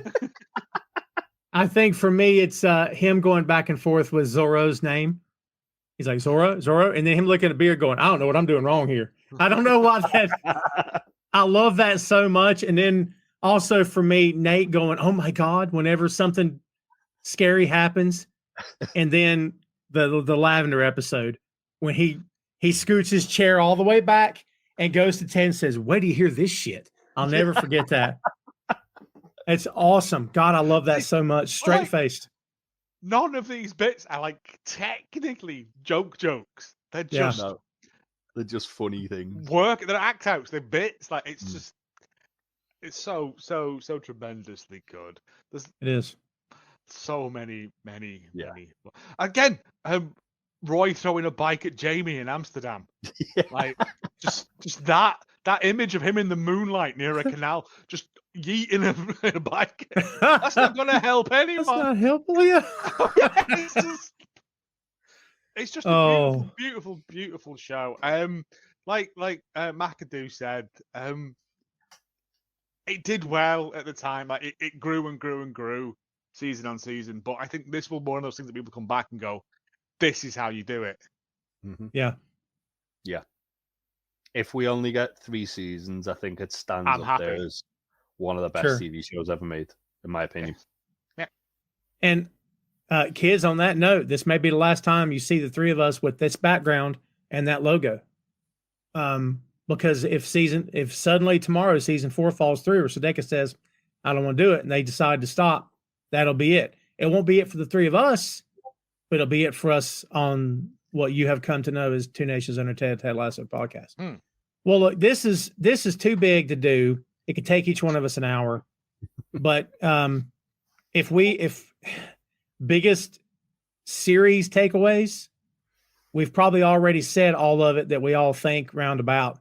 I think for me, it's him going back and forth with Zorro's name. He's like, Zorro, and then him looking at the beard going, "I don't know what I'm doing wrong here. I don't know why that." I love that so much. And then also for me, Nate going, "Oh my God," whenever something scary happens. And then the lavender episode when he scoots his chair all the way back and goes to Ted and says, "Wait till you hear this shit." I'll never forget that. It's awesome. God, I love that so much. Straight faced. None of these bits are like technically jokes. They're just they're just funny things. They're act outs. They're bits. Like it's just, it's so tremendously good. It is. So many. Again, Roy throwing a bike at Jamie in Amsterdam. Yeah. Like just that image of him in the moonlight near a canal, just yeeting a bike. That's not going to help anyone. That's not helpful, yeah. It's just a beautiful show. Like McAdoo said, it did well at the time. Like it grew and grew and grew season on season. But I think this will be one of those things that people come back and go, "This is how you do it." Mm-hmm. Yeah. If we only get 3 seasons, I think it stands up there as one of the best TV shows ever made, in my opinion. Yeah. And kids, on that note, this may be the last time you see the 3 of us with this background and that logo. Because if suddenly tomorrow season 4 falls through, or Sudeikis says, "I don't want to do it," and they decide to stop, that'll be it. It won't be it for the 3 of us, but it'll be it for us on what you have come to know as Two Nations Under Ted Lasso Podcast. Well, look, this is too big to do. It could take each one of us an hour, but if biggest series takeaways, we've probably already said all of it that we all think roundabout.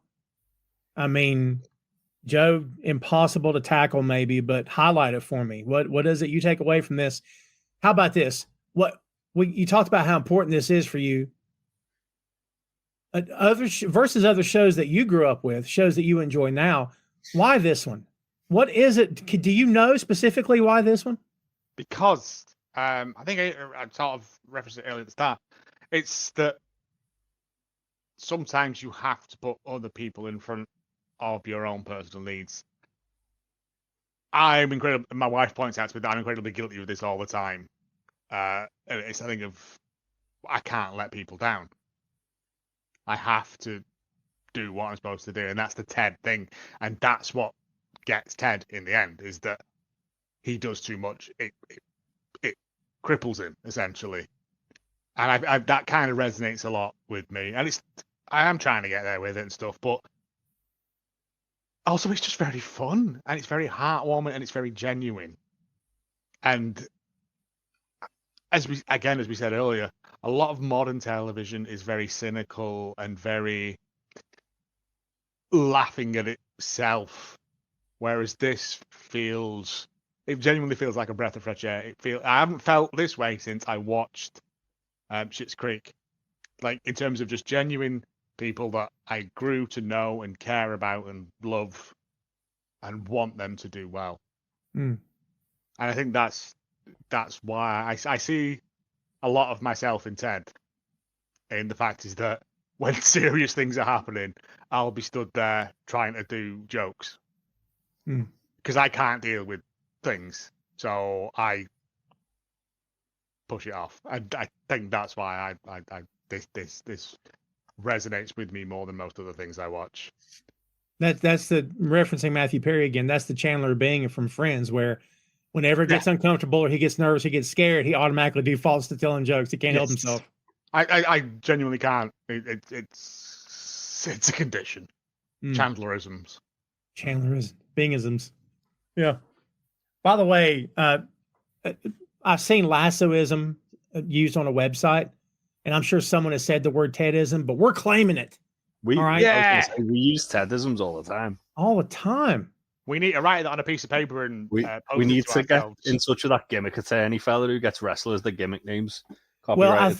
I mean, Joe, impossible to tackle maybe, but highlight it for me. What is it you take away from this? How about this? You talked about how important this is for you. Versus other shows that you grew up with, shows that you enjoy now. Why this one? What is it? Do you know specifically why this one? Because I think I sort of referenced it earlier at the start. It's that sometimes you have to put other people in front of your own personal needs. I'm incredible. My wife points out to me that I'm incredibly guilty of this all the time. It's a thing of I can't let people down. I have to do what I'm supposed to do, and that's the Ted thing, and that's what gets Ted in the end, is that he does too much. It cripples him essentially, and I that kind of resonates a lot with me, and I am trying to get there with it and stuff, but also it's just very fun and it's very heartwarming and it's very genuine. And as we said earlier, a lot of modern television is very cynical and very laughing at itself, whereas this genuinely feels like a breath of fresh air. I haven't felt this way since I watched Schitt's Creek, like in terms of just genuine people that I grew to know and care about and love and want them to do well. And I think that's why I see a lot of myself in Ted. And the fact is that when serious things are happening, I'll be stood there trying to do jokes because I can't deal with things, so I push it off. And I think that's why this resonates with me more than most other things I watch. That's the referencing Matthew Perry again. That's the Chandler Bing from Friends, where whenever it gets uncomfortable or he gets nervous, he gets scared, he automatically defaults to telling jokes. He can't help himself. I genuinely can't. It's a condition. Chandlerisms. Bingisms. Yeah. By the way, I've seen lassoism used on a website, and I'm sure someone has said the word Tedism, but we're claiming it. We all right? We use Tedisms all the time. All the time. We need to write that on a piece of paper and we need to get in touch with that gimmick attorney fella who gets wrestlers the gimmick names. Well,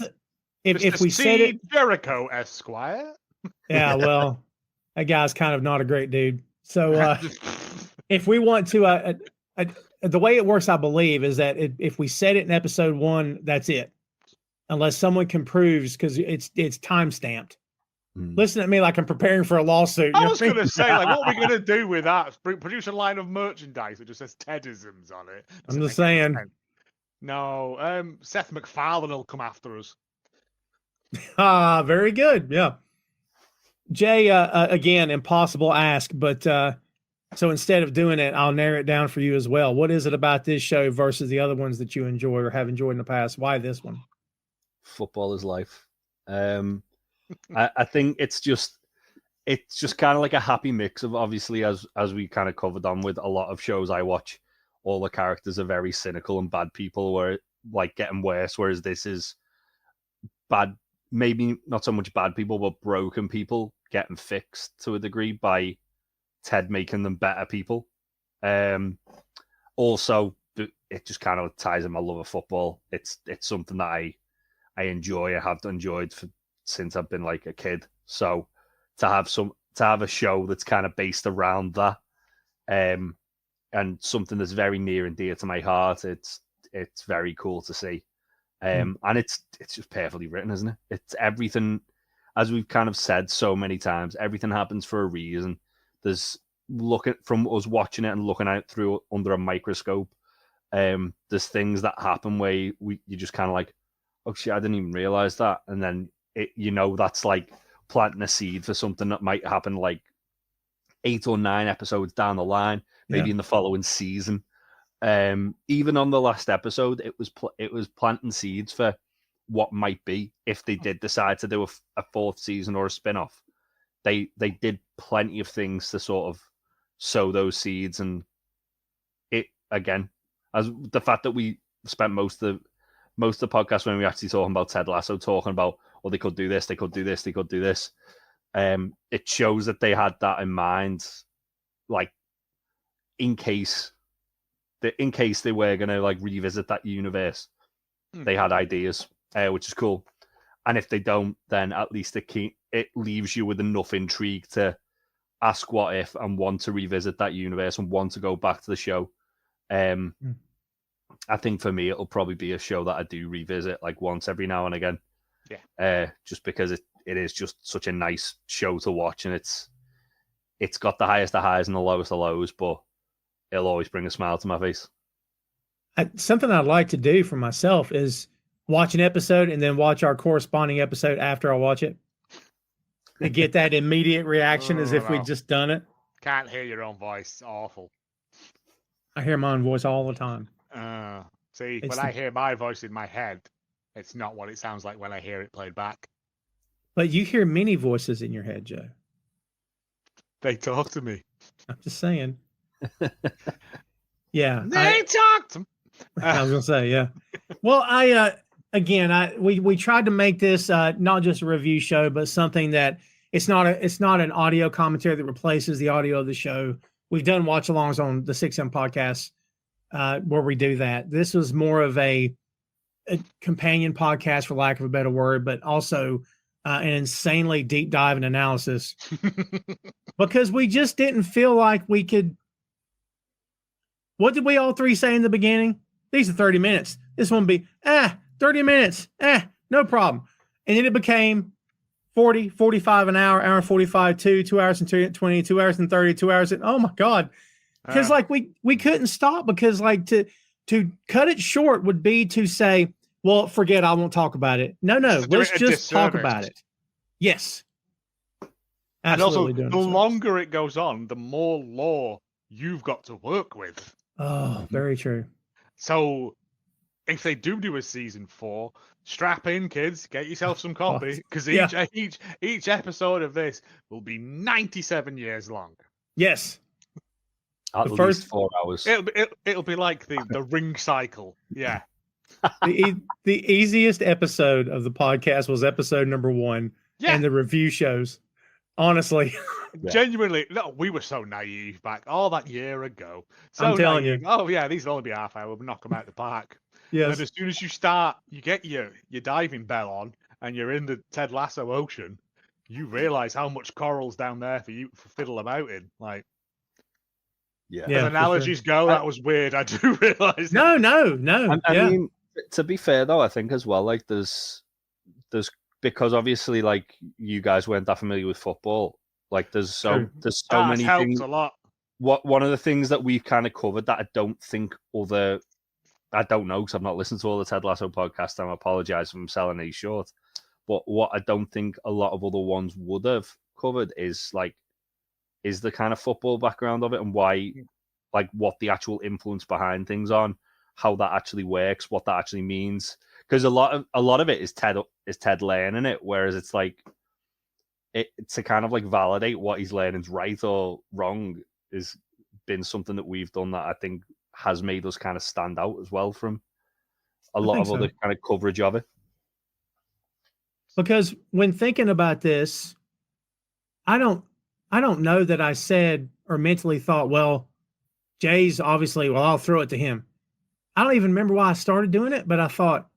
if we said it, Jericho Esquire. Yeah, well, that guy's kind of not a great dude. So if we want to, the way it works, I believe, is that if we said it in episode 1, that's it, unless someone can prove, because it's time stamped. Listen to me like I'm preparing for a lawsuit. I was going to say, like, what are we going to do with that? Produce a line of merchandise that just says Tedisms on it. I'm just saying. No, Seth MacFarlane will come after us. Very good. Yeah. Jay, again, impossible ask, but so instead of doing it, I'll narrow it down for you as well. What is it about this show versus the other ones that you enjoy or have enjoyed in the past? Why this one? Football is life. I think it's just kind of like a happy mix of, obviously, as we kind of covered on with a lot of shows I watch, all the characters are very cynical and bad people, where like getting worse, whereas this is bad, maybe not so much bad people, but broken people getting fixed to a degree by Ted making them better people. Also, it just kind of ties in my love of football. It's something that I enjoy. I have enjoyed since I've been like a kid. So to have a show that's kind of based around that, and something that's very near and dear to my heart, it's very cool to see. And it's just perfectly written, isn't it? It's everything, as we've kind of said so many times, everything happens for a reason. There's from us watching it and looking out through under a microscope. There's things that happen where you just kind of like, oh shit, I didn't even realize that. And then that's like planting a seed for something that might happen like 8 or 9 episodes down the line, maybe in the following season. Even on the last episode, it was planting seeds for what might be if they did decide to do a 4th season or a spin-off. They did plenty of things to sort of sow those seeds, and it again, as the fact that we spent most of the podcast when we actually talking about Ted Lasso, talking about, well, they could do this, they could do this, they could do this. It shows that they had that in mind, like in case they were going to like revisit that universe, they had ideas, which is cool. And if they don't, then at least it leaves you with enough intrigue to ask what if and want to revisit that universe and want to go back to the show. I think for me, it'll probably be a show that I do revisit like once every now and again. Yeah. Just because it is just such a nice show to watch, and it's got the highest of highs and the lowest of lows, but it'll always bring a smile to my face. Something I'd like to do for myself is watch an episode and then watch our corresponding episode after I watch it. to get that immediate reaction as Oh, if we'd no. just done it. Can't hear your own voice. It's awful. I hear my own voice all the time. See, It's when the- I hear my voice in my head, it's not what it sounds like when I hear it played back. But you hear many voices in your head, Joe. They talk to me. I'm just saying. Yeah. They talk to me. I was gonna say, yeah. Well, we tried to make this not just a review show, but something that it's not an audio commentary that replaces the audio of the show. We've done watch-alongs on the 6M podcast where we do that. This was more of a companion podcast, for lack of a better word, but also an insanely deep dive and analysis because we just didn't feel like we could. What did we all three say in the beginning? These are 30 minutes. This one be 30 minutes. No problem. And then it became 40, 45 an hour, hour and 45, 2 hours and 20, 2 hours and 30, 2 hours. And oh my God. Because like we couldn't stop because like to cut it short would be to say, well, forget, I won't talk about it. No, let's just talk about it. Yes. Absolutely. And also, the longer it goes on, the more lore you've got to work with. Oh, very true. So if they do a season 4, strap in, kids, get yourself some coffee, because each episode of this will be 97 years long. Yes. At least 4 hours. It'll be like the ring cycle. Yeah. The easiest episode of the podcast was episode number 1 and the review shows. Honestly. Genuinely, no, we were so naive back all that year ago. So I'm telling naive. you. Oh yeah, these will only be half hour. We'll knock them out the park. Yes. And as soon as you start, you get your diving bell on, and you're in the Ted Lasso ocean. You realize how much coral's down there for you to fiddle about in. Like, yeah. as analogies go, that was weird. I do realize. No. I mean, to be fair though, I think as well, like there's because obviously like you guys weren't that familiar with football. Like there's so many things. A lot. One of the things that we've kind of covered that I don't think I don't know because I've not listened to all the Ted Lasso podcast. I apologize if I'm selling these short. But what I don't think a lot of other ones would have covered is the kind of football background of it and why, like what the actual influence behind things on, how that actually works, what that actually means. Because a lot of it is Ted learning it, whereas it's like to kind of like validate what he's learning is right or wrong has been something that we've done that I think has made us kind of stand out as well from a lot of other kind of coverage of it. Because when thinking about this, I don't know that I said or mentally thought, well, Jay's obviously, well, I'll throw it to him. I don't even remember why I started doing it, but I thought,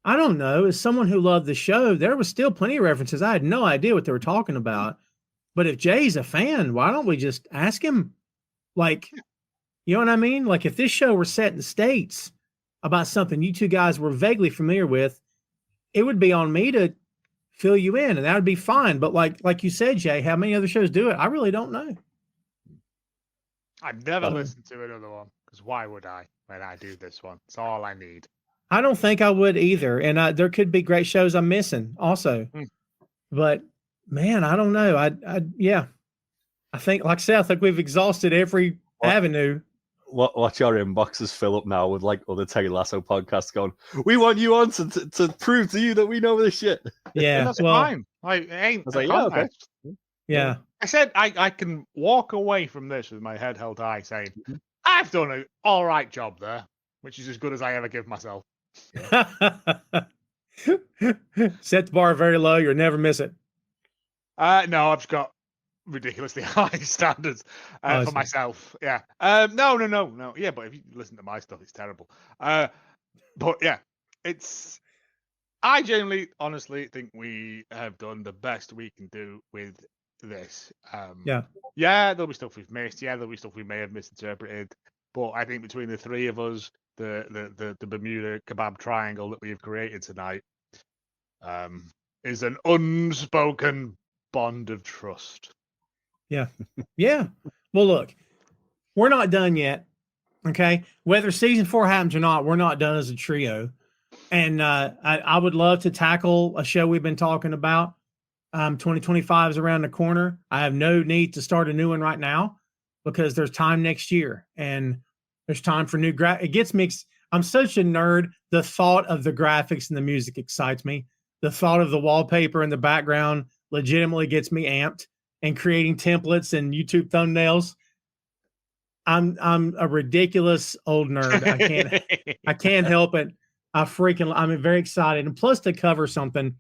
I don't know. As someone who loved the show, there was still plenty of references. I had no idea what they were talking about. But if Jay's a fan, why don't we just ask him? Like, you know what I mean? Like if this show were set in the States about something you two guys were vaguely familiar with, it would be on me to fill you in and that would be fine. But like you said, Jay, how many other shows do it? I really don't know. I've never listened to another one because why would I when I do this one? It's all I need. I don't think I would either. And there could be great shows I'm missing also. But man, I don't know. I think, like I said, I think we've exhausted every avenue. Watch your inboxes fill up now with like other Ted Lasso podcasts going, we want you on to prove to you that we know this shit. Yeah. That's fine. It ain't. I was like, okay. Yeah. I said I can walk away from this with my head held high saying, I've done an all right job there, which is as good as I ever give myself. Set the bar very low. You'll never miss it. No, I've got ridiculously high standards for myself. Yeah. No. Yeah, but if you listen to my stuff, it's terrible. But yeah, I genuinely, honestly think we have done the best we can do with this. Yeah, there'll be stuff we've missed. Yeah, there'll be stuff we may have misinterpreted. But I think between the three of us, the Bermuda kebab triangle that we have created tonight is an unspoken bond of trust. Yeah. Yeah. Well, look, we're not done yet. Okay. Whether season 4 happens or not, we're not done as a trio. And I would love to tackle a show we've been talking about. 2025 is around the corner. I have no need to start a new one right now because there's time next year and there's time for new it gets me. I'm such a nerd. The thought of the graphics and the music excites me. The thought of the wallpaper in the background legitimately gets me amped, and creating templates and YouTube thumbnails. I'm a ridiculous old nerd. I can't help it. I'm very excited. And plus to cover something.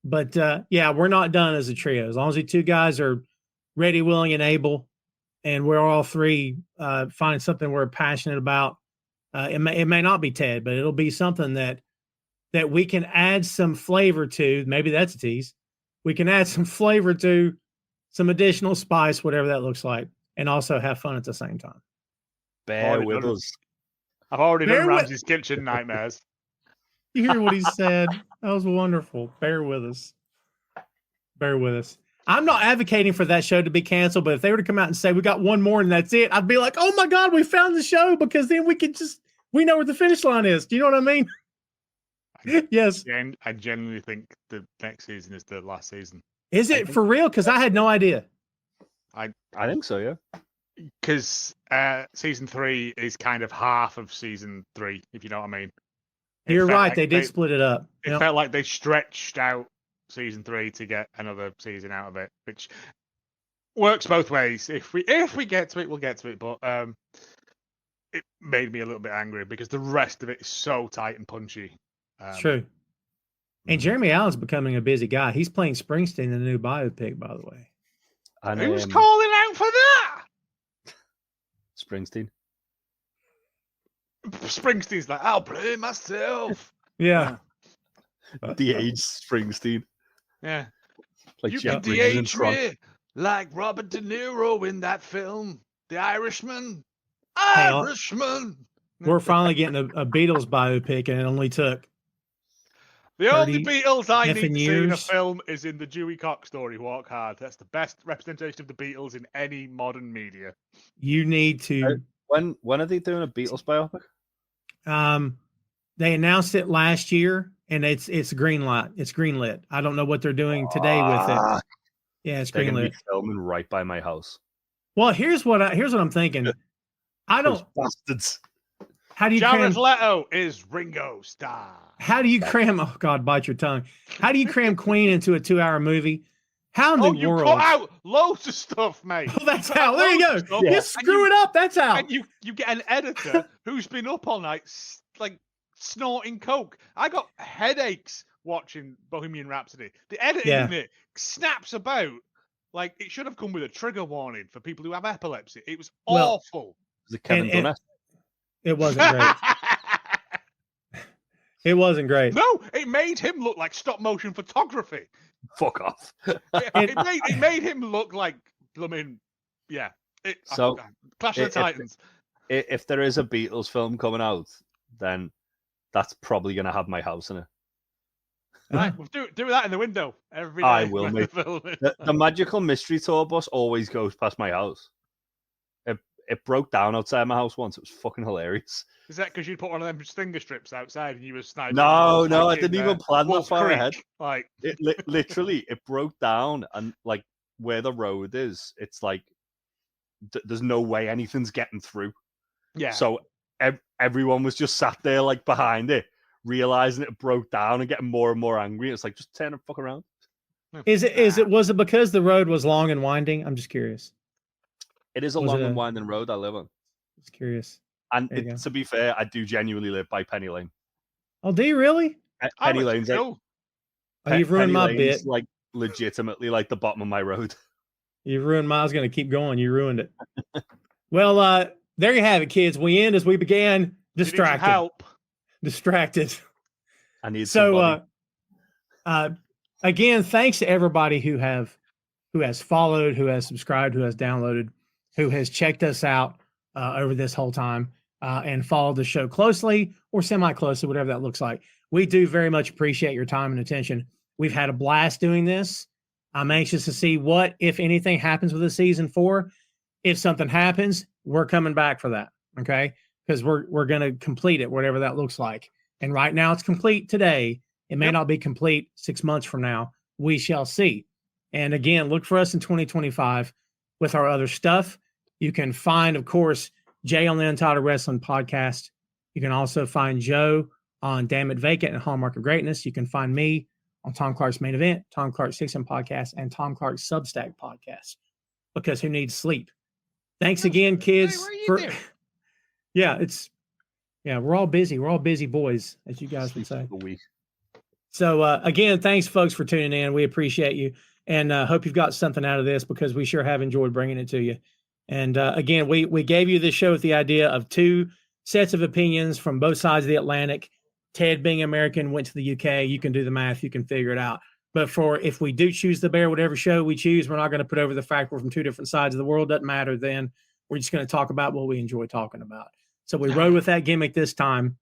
But yeah, we're not done as a trio. As long as the two guys are ready, willing, and able, and we're all three finding something we're passionate about. It may not be Ted, but it'll be something that we can add some flavor to. Maybe that's a tease. We can add some flavor to, some additional spice, whatever that looks like, and also have fun at the same time. Bear with us. I've already done Ramsey's Kitchen Nightmares. You hear what he said? That was wonderful. Bear with us. Bear with us. I'm not advocating for that show to be canceled, but if they were to come out and say we got one more and that's it, I'd be like, oh my God, we found the show, because then we know where the finish line is. Do you know what I mean? Yes. I genuinely think the next season is the last season. Is it for real? Because I had no idea. I think so, yeah. Because season 3 is kind of half of season 3, if you know what I mean. You're right. They did split it up. It felt like they stretched out season 3 to get another season out of it, which works both ways. If we get to it, we'll get to it. But it made me a little bit angry because the rest of it is so tight and punchy. True. And Jeremy Allen's becoming a busy guy. He's playing Springsteen in the new biopic, by the way. And who's calling out for that? Springsteen. Springsteen's like, I'll play myself. Yeah. De-aged Springsteen. Yeah. Like you Jeff can Bridges in de-age Tron. me like Robert De Niro in that film, The Irishman. Hey, Irishman. We're finally getting a Beatles biopic, and it only took the only Beatles I need to see in a years. film is in the Dewey Cox story, Walk Hard. That's the best representation of the Beatles in any modern media. You need to. When are they doing a Beatles biopic? They announced it last year, and it's greenlit. It's greenlit. I don't know what they're doing today with it. Yeah, it's They're gonna greenlit. be filming right by my house. Well, here's what I'm thinking. I don't. Those bastards. How do you Jared cram? Leto is Ringo Starr. How do you cram? Oh God, bite your tongue. How do you cram Queen into a 2-hour movie? How in the you world? cut out loads of stuff, mate. Oh, that's how. There you go. Stuff. You screw it up. That's how. And you get an editor who's been up all night, like snorting coke. I got headaches watching Bohemian Rhapsody. The editing in it snaps about. Like, it should have come with a trigger warning for people who have epilepsy. It was awful. Was it Kevin Dunn? It wasn't great. It wasn't great. No, it made him look like stop motion photography. Fuck off. It made him look like blooming, yeah. Clash of the Titans. If there is a Beatles film coming out, then that's probably going to have my house in it. Right, we'll do that in the window every day. I will, mate. The Magical Mystery Tour bus always goes past my house. It broke down outside my house once. It was fucking hilarious. Is that because you put one of them finger strips outside and you were sniping? No, I didn't even plan that far ahead. Like literally, it broke down, and like where the road is, it's like there's no way anything's getting through. Yeah. So everyone was just sat there like behind it, realizing it broke down and getting more and more angry. It's like, just turn and fuck around. Was it because the road was long and winding? I'm just curious. It is a long and winding road I live on. Just curious. And to be fair, I do genuinely live by Penny Lane. Oh, do you really? Penny Lane's like, oh, you've ruined my bit. Like legitimately like the bottom of my road. You've ruined my. I was going to keep going. You ruined it. Well, there you have it, kids. We end as we began. Distracted. Help. Distracted. I need again, thanks to everybody who has followed, who has subscribed, who has downloaded, who has checked us out over this whole time and followed the show closely or semi-closely, whatever that looks like. We do very much appreciate your time and attention. We've had a blast doing this. I'm anxious to see what, if anything, happens with the season 4. If something happens, we're coming back for that, okay? Because we're going to complete it, whatever that looks like. And right now it's complete today. It may not be complete 6 months from now. We shall see. And again, look for us in 2025 with our other stuff. You can find, of course, Jay on the Untitled Wrestling Podcast. You can also find Joe on Dammit, Vacant, and Hallmark of Greatness. You can find me on Tom Clark's Main Event, Tom Clark's 6M Podcast, and Tom Clark's Substack Podcast, because who needs sleep? Thanks again, kids. We're all busy. We're all busy boys, as you guys would say. So again, thanks, folks, for tuning in. We appreciate you, and hope you've got something out of this, because we sure have enjoyed bringing it to you. And again, we gave you this show with the idea of two sets of opinions from both sides of the Atlantic. Ted, being American, went to the UK. You can do the math. You can figure it out. But if we do choose the bear, whatever show we choose, we're not going to put over the fact we're from two different sides of the world. Doesn't matter then. We're just going to talk about what we enjoy talking about. So we rode with that gimmick this time.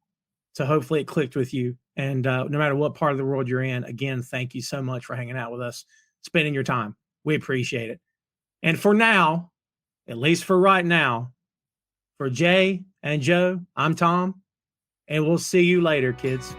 So hopefully it clicked with you. And no matter what part of the world you're in, again, thank you so much for hanging out with us, spending your time. We appreciate it. And for now, at least for right now, for Jay and Joe, I'm Tom, and we'll see you later, kids.